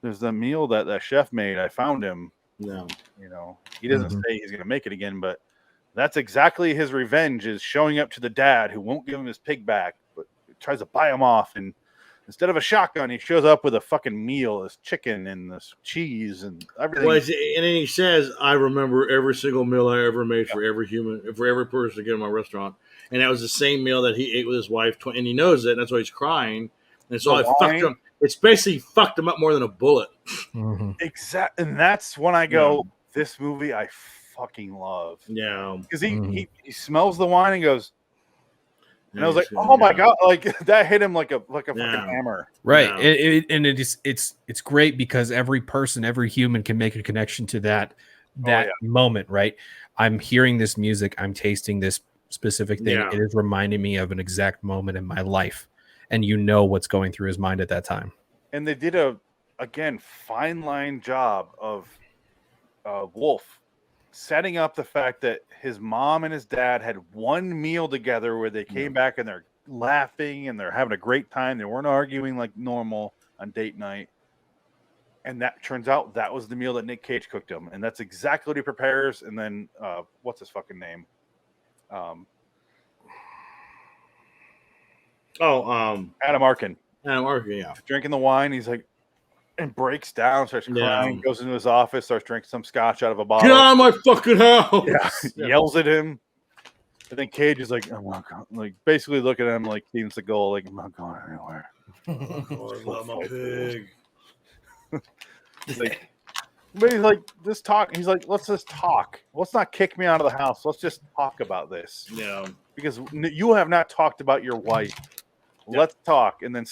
"There's the meal that chef made. I found him." No, he doesn't say he's going to make it again, but that's exactly his revenge, is showing up to the dad who won't give him his pig back, but tries to buy him off. And instead of a shotgun, he shows up with a fucking meal, this chicken and this cheese and everything. Well, and then he says, "I remember every single meal I ever made for every human, for every person to get in my restaurant." And that was the same meal that he ate with his wife, and he knows it, and that's why he's crying. And so I fucked him. It's basically fucked him up more than a bullet. Exactly, and that's when I go, this movie I fucking love. Yeah, because he smells the wine and goes, and I was like, oh my god, like that hit him like a fucking hammer. Right, and it's great because every person, every human can make a connection to that moment. Right, I'm hearing this music, I'm tasting this specific thing. It is reminding me of an exact moment in my life, and what's going through his mind at that time. And they did a fine line job of Wolf setting up the fact that his mom and his dad had one meal together where they came back and they're laughing and they're having a great time. They weren't arguing like normal on date night. And that turns out that was the meal that Nick Cage cooked him. And that's exactly what he prepares. And then what's his fucking name? Adam Arkin. Adam Arkin, yeah. Drinking the wine, he's like, and breaks down, starts crying, goes into his office, starts drinking some scotch out of a bottle. Get out of my fucking house! Yells at him. And then Cage is like, I'm not going, like basically looking at him like Steven Seagal, like, I'm not going anywhere. I love my pig. But he's like, just talk. He's like, let's just talk. Let's not kick me out of the house. Let's just talk about this. Yeah. Because you have not talked about your wife. Let's talk. And then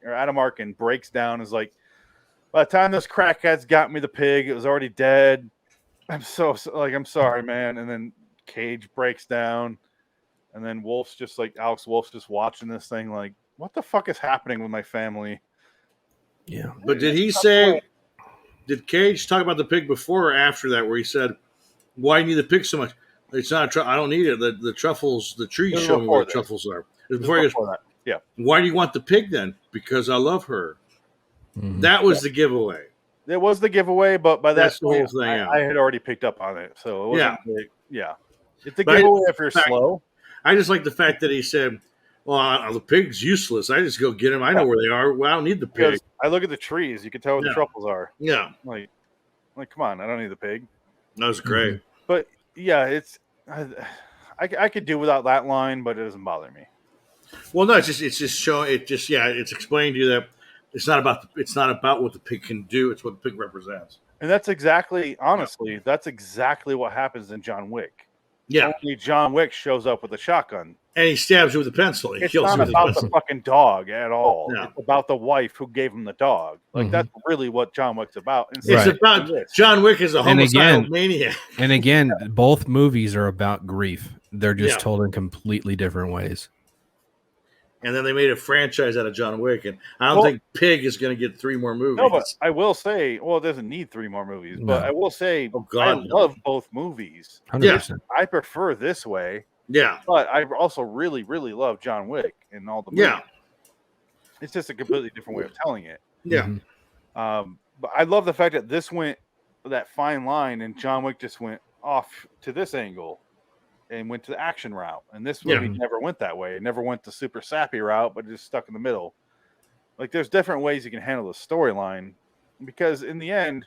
Adam Arkin breaks down. Is like, by the time those crackheads got me the pig, it was already dead. I'm sorry, man. And then Cage breaks down. And then Alex Wolf's just watching this thing like, what the fuck is happening with my family? Yeah. But did Cage talk about the pig before or after that, where he said, why do you need the pig so much? It's not I don't need it. The truffles, the trees show me where the truffles are. Before that. Yeah. Why do you want the pig then? Because I love her. Mm-hmm. That was the giveaway. It was the giveaway, but by that point, whole thing, I had already picked up on it. So it wasn't it's a giveaway if you're slow. I just like the fact that he said, well, the pig's useless. I just go get him. I know where they are. Well, I don't need the pig. Because I look at the trees. You can tell where the truffles are. Yeah. Like, come on. I don't need the pig. That was great. Mm-hmm. But, it's I could do without that line, but it doesn't bother me. Well, no, it's just showing. It's explaining to you that it's not about what the pig can do. It's what the pig represents. And that's exactly, honestly, that's exactly what happens in John Wick. Yeah. Only John Wick shows up with a shotgun. And he stabs you with a pencil. It's not about the fucking dog at all. No. It's about the wife who gave him the dog. Like, that's really what John Wick's about. It's about John Wick is a homicidal maniac. And again, both movies are about grief. They're just told in completely different ways. And then they made a franchise out of John Wick. And I don't think Pig is going to get 3 more movies. No, but I will say, it doesn't need 3 more movies. No. But I will say, I love both movies. 100%. I prefer this way. Yeah. But I also really, really love John Wick and all the movies. Yeah. It's just a completely different way of telling it. Yeah. But I love the fact that this went that fine line and John Wick just went off to this angle and went to the action route. And this movie never went that way. It never went the super sappy route, but just stuck in the middle. Like, there's different ways you can handle the storyline, because in the end,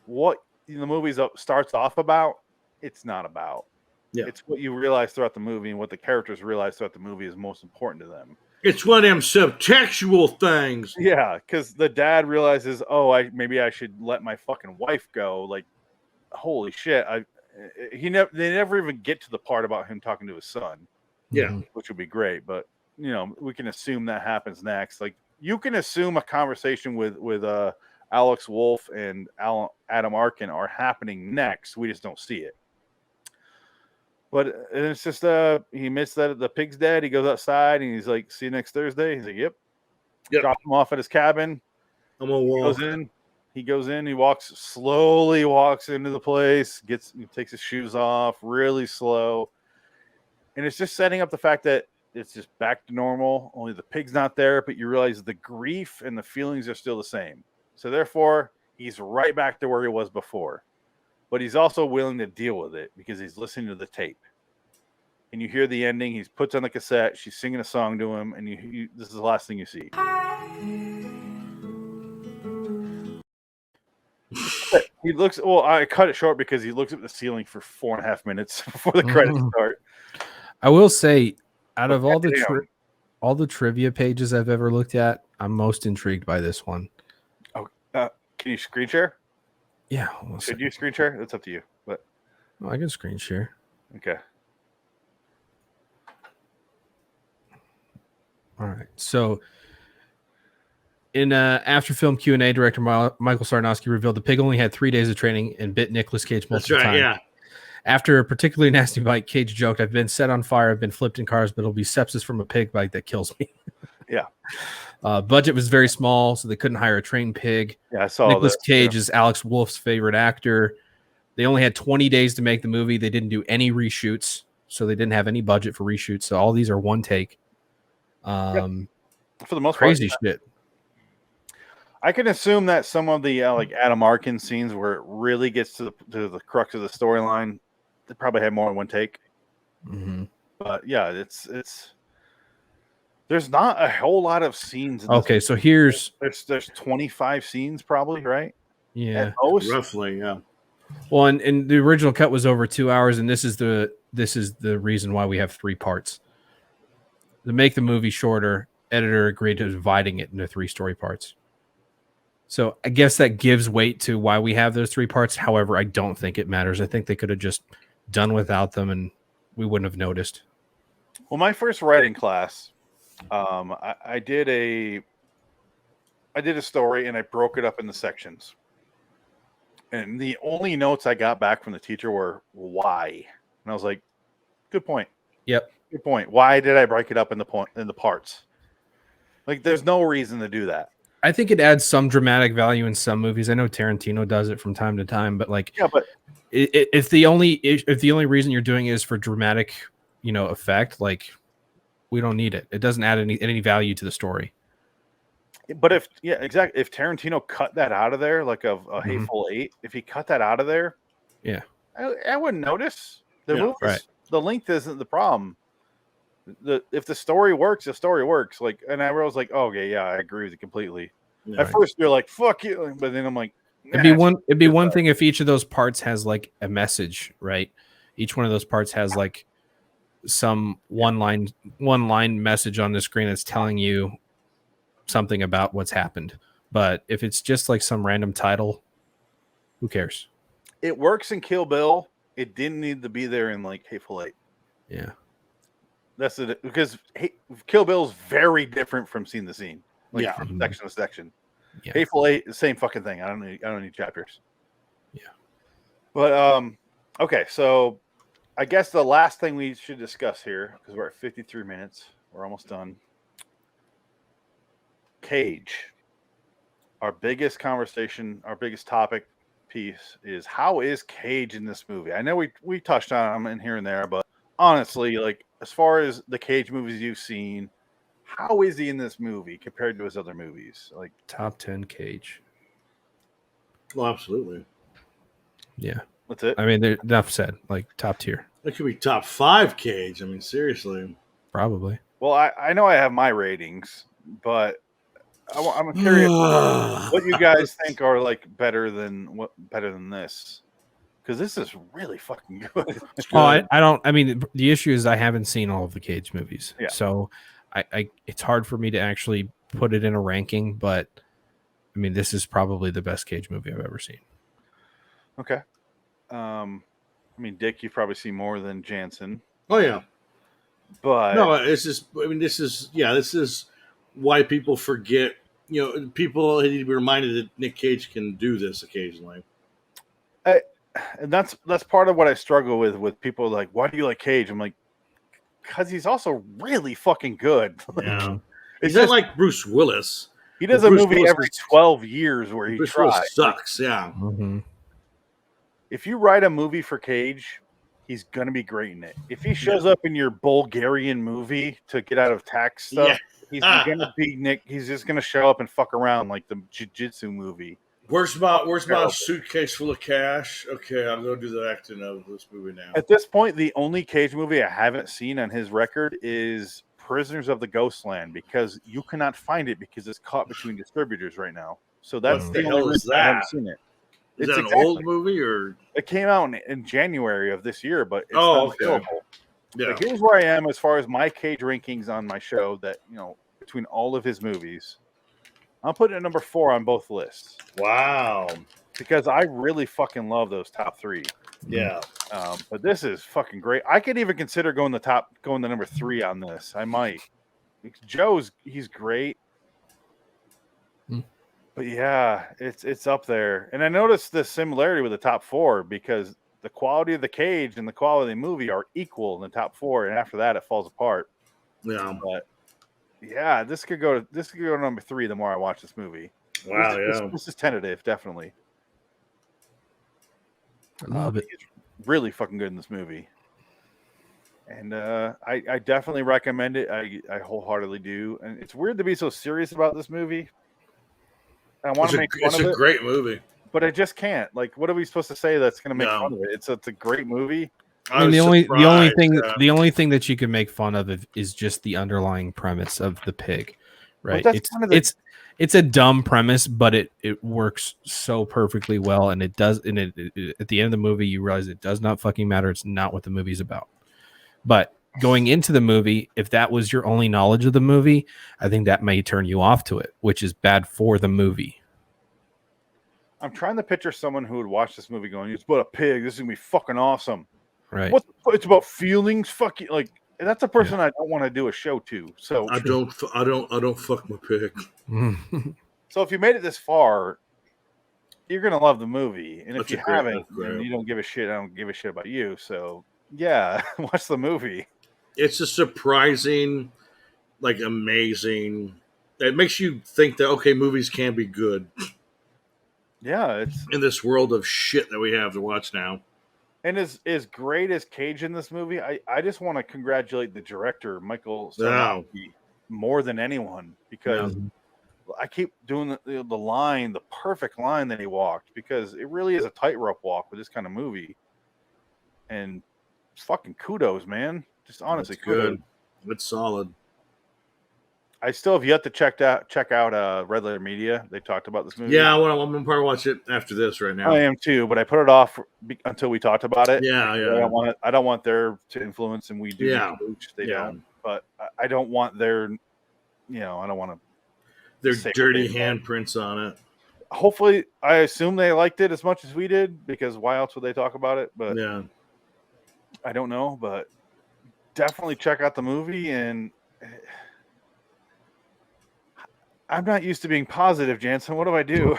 what the movie starts off about, it's not about. Yeah. It's what you realize throughout the movie, and what the characters realize throughout the movie is most important to them. It's one of them subtextual things. Yeah, because the dad realizes, maybe I should let my fucking wife go. Like, holy shit! They never even get to the part about him talking to his son. Yeah, which would be great, but we can assume that happens next. Like, you can assume a conversation with Alex Wolf and Adam Arkin are happening next. We just don't see it. But it's just he admits that the pig's dead. He goes outside and he's like, "See you next Thursday." He's like, "Yep." Drop him off at his cabin. I'm gonna walk. He goes in. He slowly walks into the place. He takes his shoes off, really slow. And it's just setting up the fact that it's just back to normal. Only the pig's not there, but you realize the grief and the feelings are still the same. So therefore, he's right back to where he was before. But he's also willing to deal with it because he's listening to the tape. And you hear the ending. He puts on the cassette. She's singing a song to him, and this is the last thing you see. He looks. Well, I cut it short because he looks at the ceiling for 4.5 minutes before the credits start. I will say, out of all the trivia pages I've ever looked at, I'm most intrigued by this one. Oh, can you screen share? Yeah. Should you screen share? That's up to you. But I can screen share. Okay. All right. So, in after film Q&A, director Michael Sarnowski revealed the pig only had 3 days of training and bit Nicolas Cage multiple times. Yeah. After a particularly nasty bite, Cage joked, "I've been set on fire, I've been flipped in cars, but it'll be sepsis from a pig bite that kills me." Yeah. Budget was very small, so they couldn't hire a trained pig. Yeah, I saw Nicolas Cage yeah. is Alex Wolff's favorite actor. They only had 20 days to make the movie. They didn't do any reshoots, so they didn't have any budget for reshoots. So all these are one take. For the most crazy part, shit. I can assume that some of the like Adam Arkin scenes where it really gets to the crux of the storyline, they probably had more than one take. Mm-hmm. But yeah, it's there's not a whole lot of scenes. Okay, so there's 25 scenes probably, right? Yeah, at most. Roughly, yeah. Well, and the original cut was over 2 hours, and this is the reason why we have 3 parts. To make the movie shorter, editor agreed to dividing it into 3 story parts. So I guess that gives weight to why we have those 3 parts. However, I don't think it matters. I think they could have just done without them, and we wouldn't have noticed. Well, my first writing class, I did a story and I broke it up into sections. And the only notes I got back from the teacher were why, and I was like, "Good point." Yep, good point. Why did I break it up in the parts? Like, there's no reason to do that. I think it adds some dramatic value in some movies. I know Tarantino does it from time to time, but like, yeah, but if the only reason you're doing it is for dramatic, effect, like, we don't need it. It doesn't add any value to the story. But if Tarantino cut that out of there, like a Hateful Eight, if he cut that out of there, yeah, I wouldn't notice. The length isn't the problem. If the story works, the story works. Like, and I was like, oh, okay, yeah, I agree with you completely. Yeah, at first, you're like, fuck you, but then I'm like, it'd be one thing if each of those parts has like a message, right? Each one of those parts has like some one line message on the screen that's telling you something about what's happened. But if it's just like some random title, who cares? It works in Kill Bill. It didn't need to be there in like Hateful Eight. Yeah, that's it. Because Kill Bill is very different from scene to scene, like from section to section. Yeah. Hateful Eight, the same fucking thing. I don't need chapters. Yeah, but okay. So I guess the last thing we should discuss here, because we're at 53 minutes, we're almost done. Cage. Our biggest conversation, our biggest topic piece is how is Cage in this movie? I know we touched on him in here and there, but honestly, like, as far as the Cage movies you've seen, how is he in this movie compared to his other movies? Like, top 10 Cage. Well, absolutely. Yeah, that's it. I mean, enough said. Like, top tier. That could be top 5 Cage. I mean, seriously. Probably. Well, I know I have my ratings, but I'm curious what you guys think are like better than this, because this is really fucking good. I mean, the issue is I haven't seen all of the Cage movies, so I it's hard for me to actually put it in a ranking. But I mean, this is probably the best Cage movie I've ever seen. Okay, I mean, Dick, you've probably seen more than Jansen. Oh yeah, but no, it's just. I mean, this is why people forget. People need to be reminded that Nick Cage can do this occasionally. And that's part of what I struggle with people like, why do you like Cage? I'm like, because he's also really fucking good. Yeah. He's not like Bruce Willis. He does a movie every 12 years where he Bruce tries. Willis sucks, yeah. Mm-hmm. If you write a movie for Cage, he's gonna be great in it. If he shows up in your Bulgarian movie to get out of tax stuff, he's gonna be Nick. He's just gonna show up and fuck around like the jiu-jitsu movie. Where's my suitcase full of cash? Okay, I'm gonna do the acting of this movie now. At this point, the only Cage movie I haven't seen on his record is Prisoners of the Ghostland, because you cannot find it because it's caught between distributors right now. So that's the the hell only is reason I haven't that? seen it. Is It's that an old movie or? It came out in January of this year, but it's Oh, not okay. available. Yeah. But here's where I am as far as my Cage rankings on my show. That between all of his movies, I'm putting it at number 4 on both lists. Wow. Because I really fucking love those top 3. Yeah. But this is fucking great. I could even consider going to number 3 on this. I might. He's great. But yeah, it's up there. And I noticed the similarity with the top 4 because the quality of the Cage and the quality of the movie are equal in the top 4, and after that it falls apart. Yeah. But yeah, this could go to number 3 the more I watch this movie. Wow, This is tentative, definitely. I love it. He's really fucking good in this movie. And I definitely recommend it. I wholeheartedly do. And it's weird to be so serious about this movie. I want to make fun of it. It's a great movie. But I just can't. Like, what are we supposed to say that's going to make fun of it? It's a great movie. I mean, the only thing that you can make fun of is just the underlying premise of the pig, right? It's a dumb premise, but it works so perfectly well, and it does. And it at the end of the movie, you realize it does not fucking matter. It's not what the movie's about. But going into the movie, if that was your only knowledge of the movie, I think that may turn you off to it, which is bad for the movie. I'm trying to picture someone who would watch this movie going, "It's about a pig. This is gonna be fucking awesome." Right? It's about feelings. Fucking like that's a person I don't want to do a show to. So I don't fuck my pig. So if you made it this far, you're gonna love the movie, and if you haven't, then you don't give a shit. I don't give a shit about you. So yeah, watch the movie. It's a surprising, like amazing. It makes you think that okay, movies can be good. Yeah, it's in this world of shit that we have to watch now. And as great as Cage in this movie, I just want to congratulate the director, Michael Sarnowski, more than anyone, because I keep doing the line, the perfect line that he walked, because it really is a tightrope walk with this kind of movie. And fucking kudos, man. Just honestly, good. It's solid. I still have yet to check out Red Letter Media. They talked about this movie. Yeah, I'm gonna probably watch it after this right now. I am too, but I put it off until we talked about it. Yeah. I don't want their to influence, and we do. Yeah, they don't. But I don't want their, I don't want to. Their dirty handprints on it. Hopefully, I assume they liked it as much as we did, because why else would they talk about it? But yeah, I don't know. But definitely check out the movie. And I'm not used to being positive, Jansen. What do I do?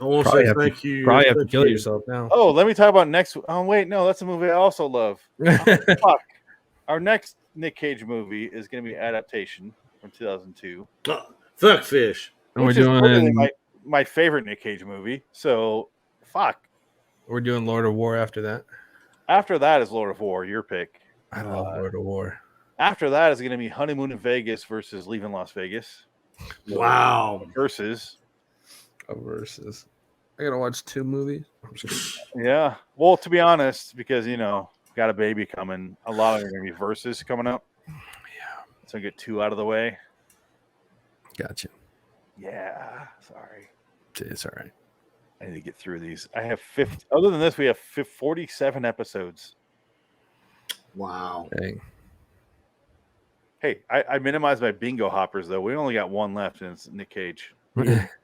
I won't say thank you. Probably have to kill yourself now. Oh, let me talk about next. Oh, wait, no, that's a movie I also love. Fuck. Our next Nick Cage movie is going to be Adaptation from 2002. Fuck fish. And we're doing my favorite Nick Cage movie. So, fuck. We're doing Lord of War after that. After that is Lord of War, your pick. I love Lord of War. After that is going to be Honeymoon in Vegas versus Leaving Las Vegas. Wow. Versus. I gotta watch 2 movies. Yeah. Well, to be honest, because got a baby coming, a lot of them are gonna be verses coming up. Yeah. So get 2 out of the way. Gotcha. Yeah. Sorry. It's all right. I need to get through these. I have 50. Other than this, we have 47 episodes. Wow. Dang. Hey, I minimized my bingo hoppers, though. We only got 1 left, and it's Nick Cage.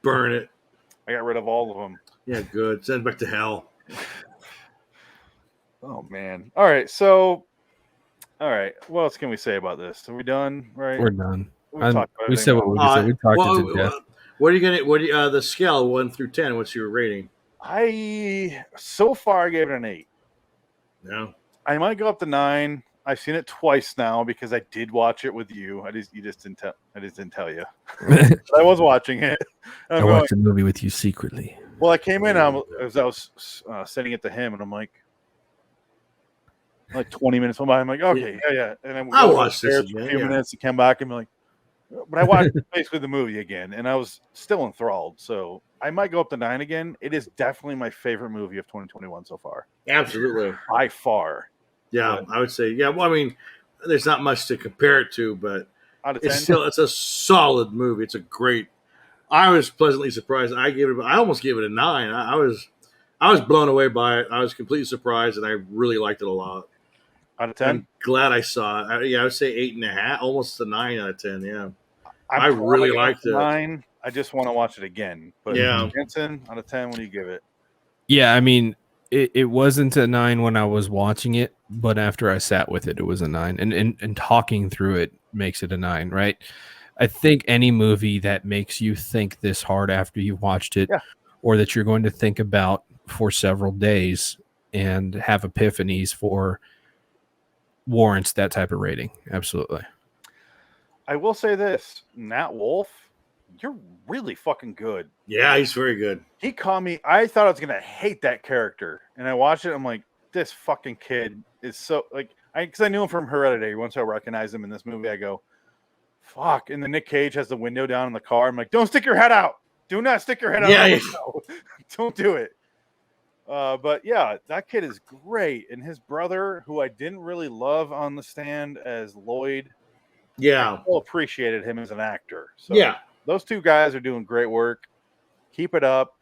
Burn it. I got rid of all of them. Yeah, good. Send it back to hell. Oh, man. All right. So, what else can we say about this? Are we done? Right? We're done. We said what we said. We talked it to death. What are you gonna? What the scale 1 through 10? What's your rating? So far I gave it an 8. Yeah. I might go up to 9. I've seen it twice now because I did watch it with you. I just didn't tell you. I was watching it. I watched the movie with you secretly. Well, I came in as I was sending it to him, and I'm like, Like 20 minutes went by. I'm like, okay, yeah. And then I go watched this downstairs for a again, few yeah. minutes to come back and be like, but I watched basically the movie again, and I was still enthralled. So I might go up to 9 again. It is definitely my favorite movie of 2021 so far, Absolutely. by far. Yeah, I would say, yeah. Well, I mean, there's not much to compare it to, but Out of it's 10, a solid movie. It's a great. I was pleasantly surprised. I almost gave it a 9. I was blown away by it. I was completely surprised, and I really liked it a lot. out of 10, I'm glad I saw it. I would say 8.5, almost a 9 out of 10. Yeah, I'm I really probably gonna liked go it. 9. I just want to watch it again. But Yeah. Jensen, out of 10, what do you give it? Yeah, I mean, it wasn't a 9 when I was watching it, but after I sat with it, it was a 9. And talking through it makes it a 9, right? I think any movie that makes you think this hard after you've watched it, Yeah. or that you're going to think about for several days and have epiphanies for, warrants that type of rating. Absolutely. I will say this, Nat Wolf, you're really fucking good. Yeah, he's very good. He caught me. I thought I was gonna hate that character, and I watched it. I'm like, this fucking kid is so like, because I knew him from Hereditary. Once I recognized him in this movie, I go, fuck. And then Nick Cage has the window down in the car. I'm like, don't stick your head out. Do not stick your head out. Yeah, of the window. Don't do it. But yeah, that kid is great, and his brother, who I didn't really love on the stand as Lloyd, Yeah, I still appreciated him as an actor. So yeah, those two guys are doing great work. Keep it up.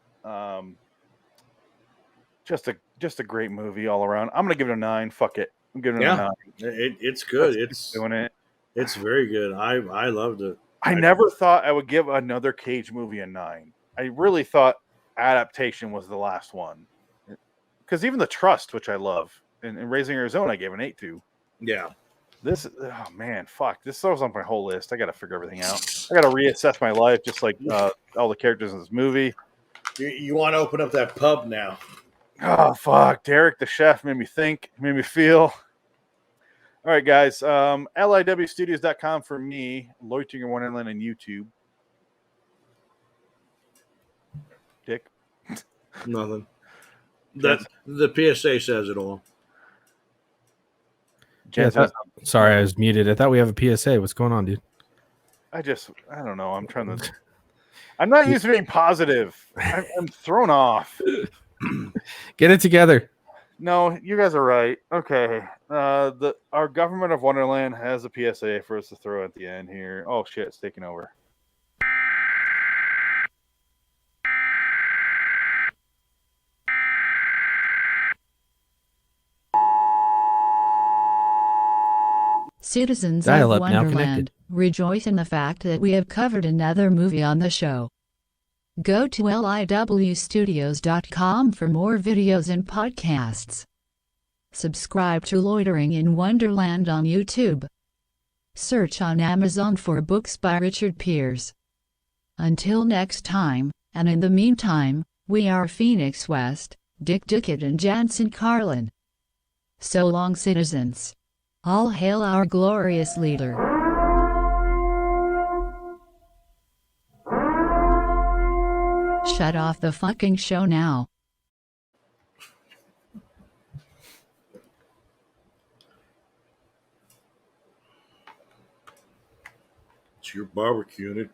Just a great movie all around. I'm gonna give it a 9. Fuck it. I'm giving it a 9. It's good. Let's keep doing it. It's very good. I loved it. I never thought I would give another Cage movie a 9. I really thought Adaptation was the last one. Because even The Trust, which I love, and Raising Arizona, I gave an 8 to. Yeah. This, oh man, fuck. This throws on my whole list. I got to figure everything out. I got to reassess my life, just like all the characters in this movie. You want to open up that pub now? Oh, fuck. Derek, the chef, made me think, made me feel. All right, guys. LIWstudios.com for me, Loitering in Wonderland on YouTube. Dick? Nothing. The PSA says it all. Sorry, I was muted. I thought we have a PSA. What's going on, dude? I don't know. I'm trying to. I'm not used to being positive. I'm thrown off. Get it together. No, you guys are right. Okay. Our government of Wonderland has a PSA for us to throw at the end here. Oh shit, it's taking over. Citizens Dial-up of now Wonderland, connected. rejoice in the fact that we have covered another movie on the show. Go to liwstudios.com for more videos and podcasts. Subscribe to Loitering in Wonderland on YouTube. Search on Amazon for books by Richard Pierce. Until next time, and in the meantime, we are Phoenix West, Dick Duckett and Jansen Carlin. So long, citizens. All hail our glorious leader. Shut off the fucking show now. It's your barbecue and it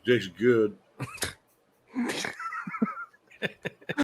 tastes good.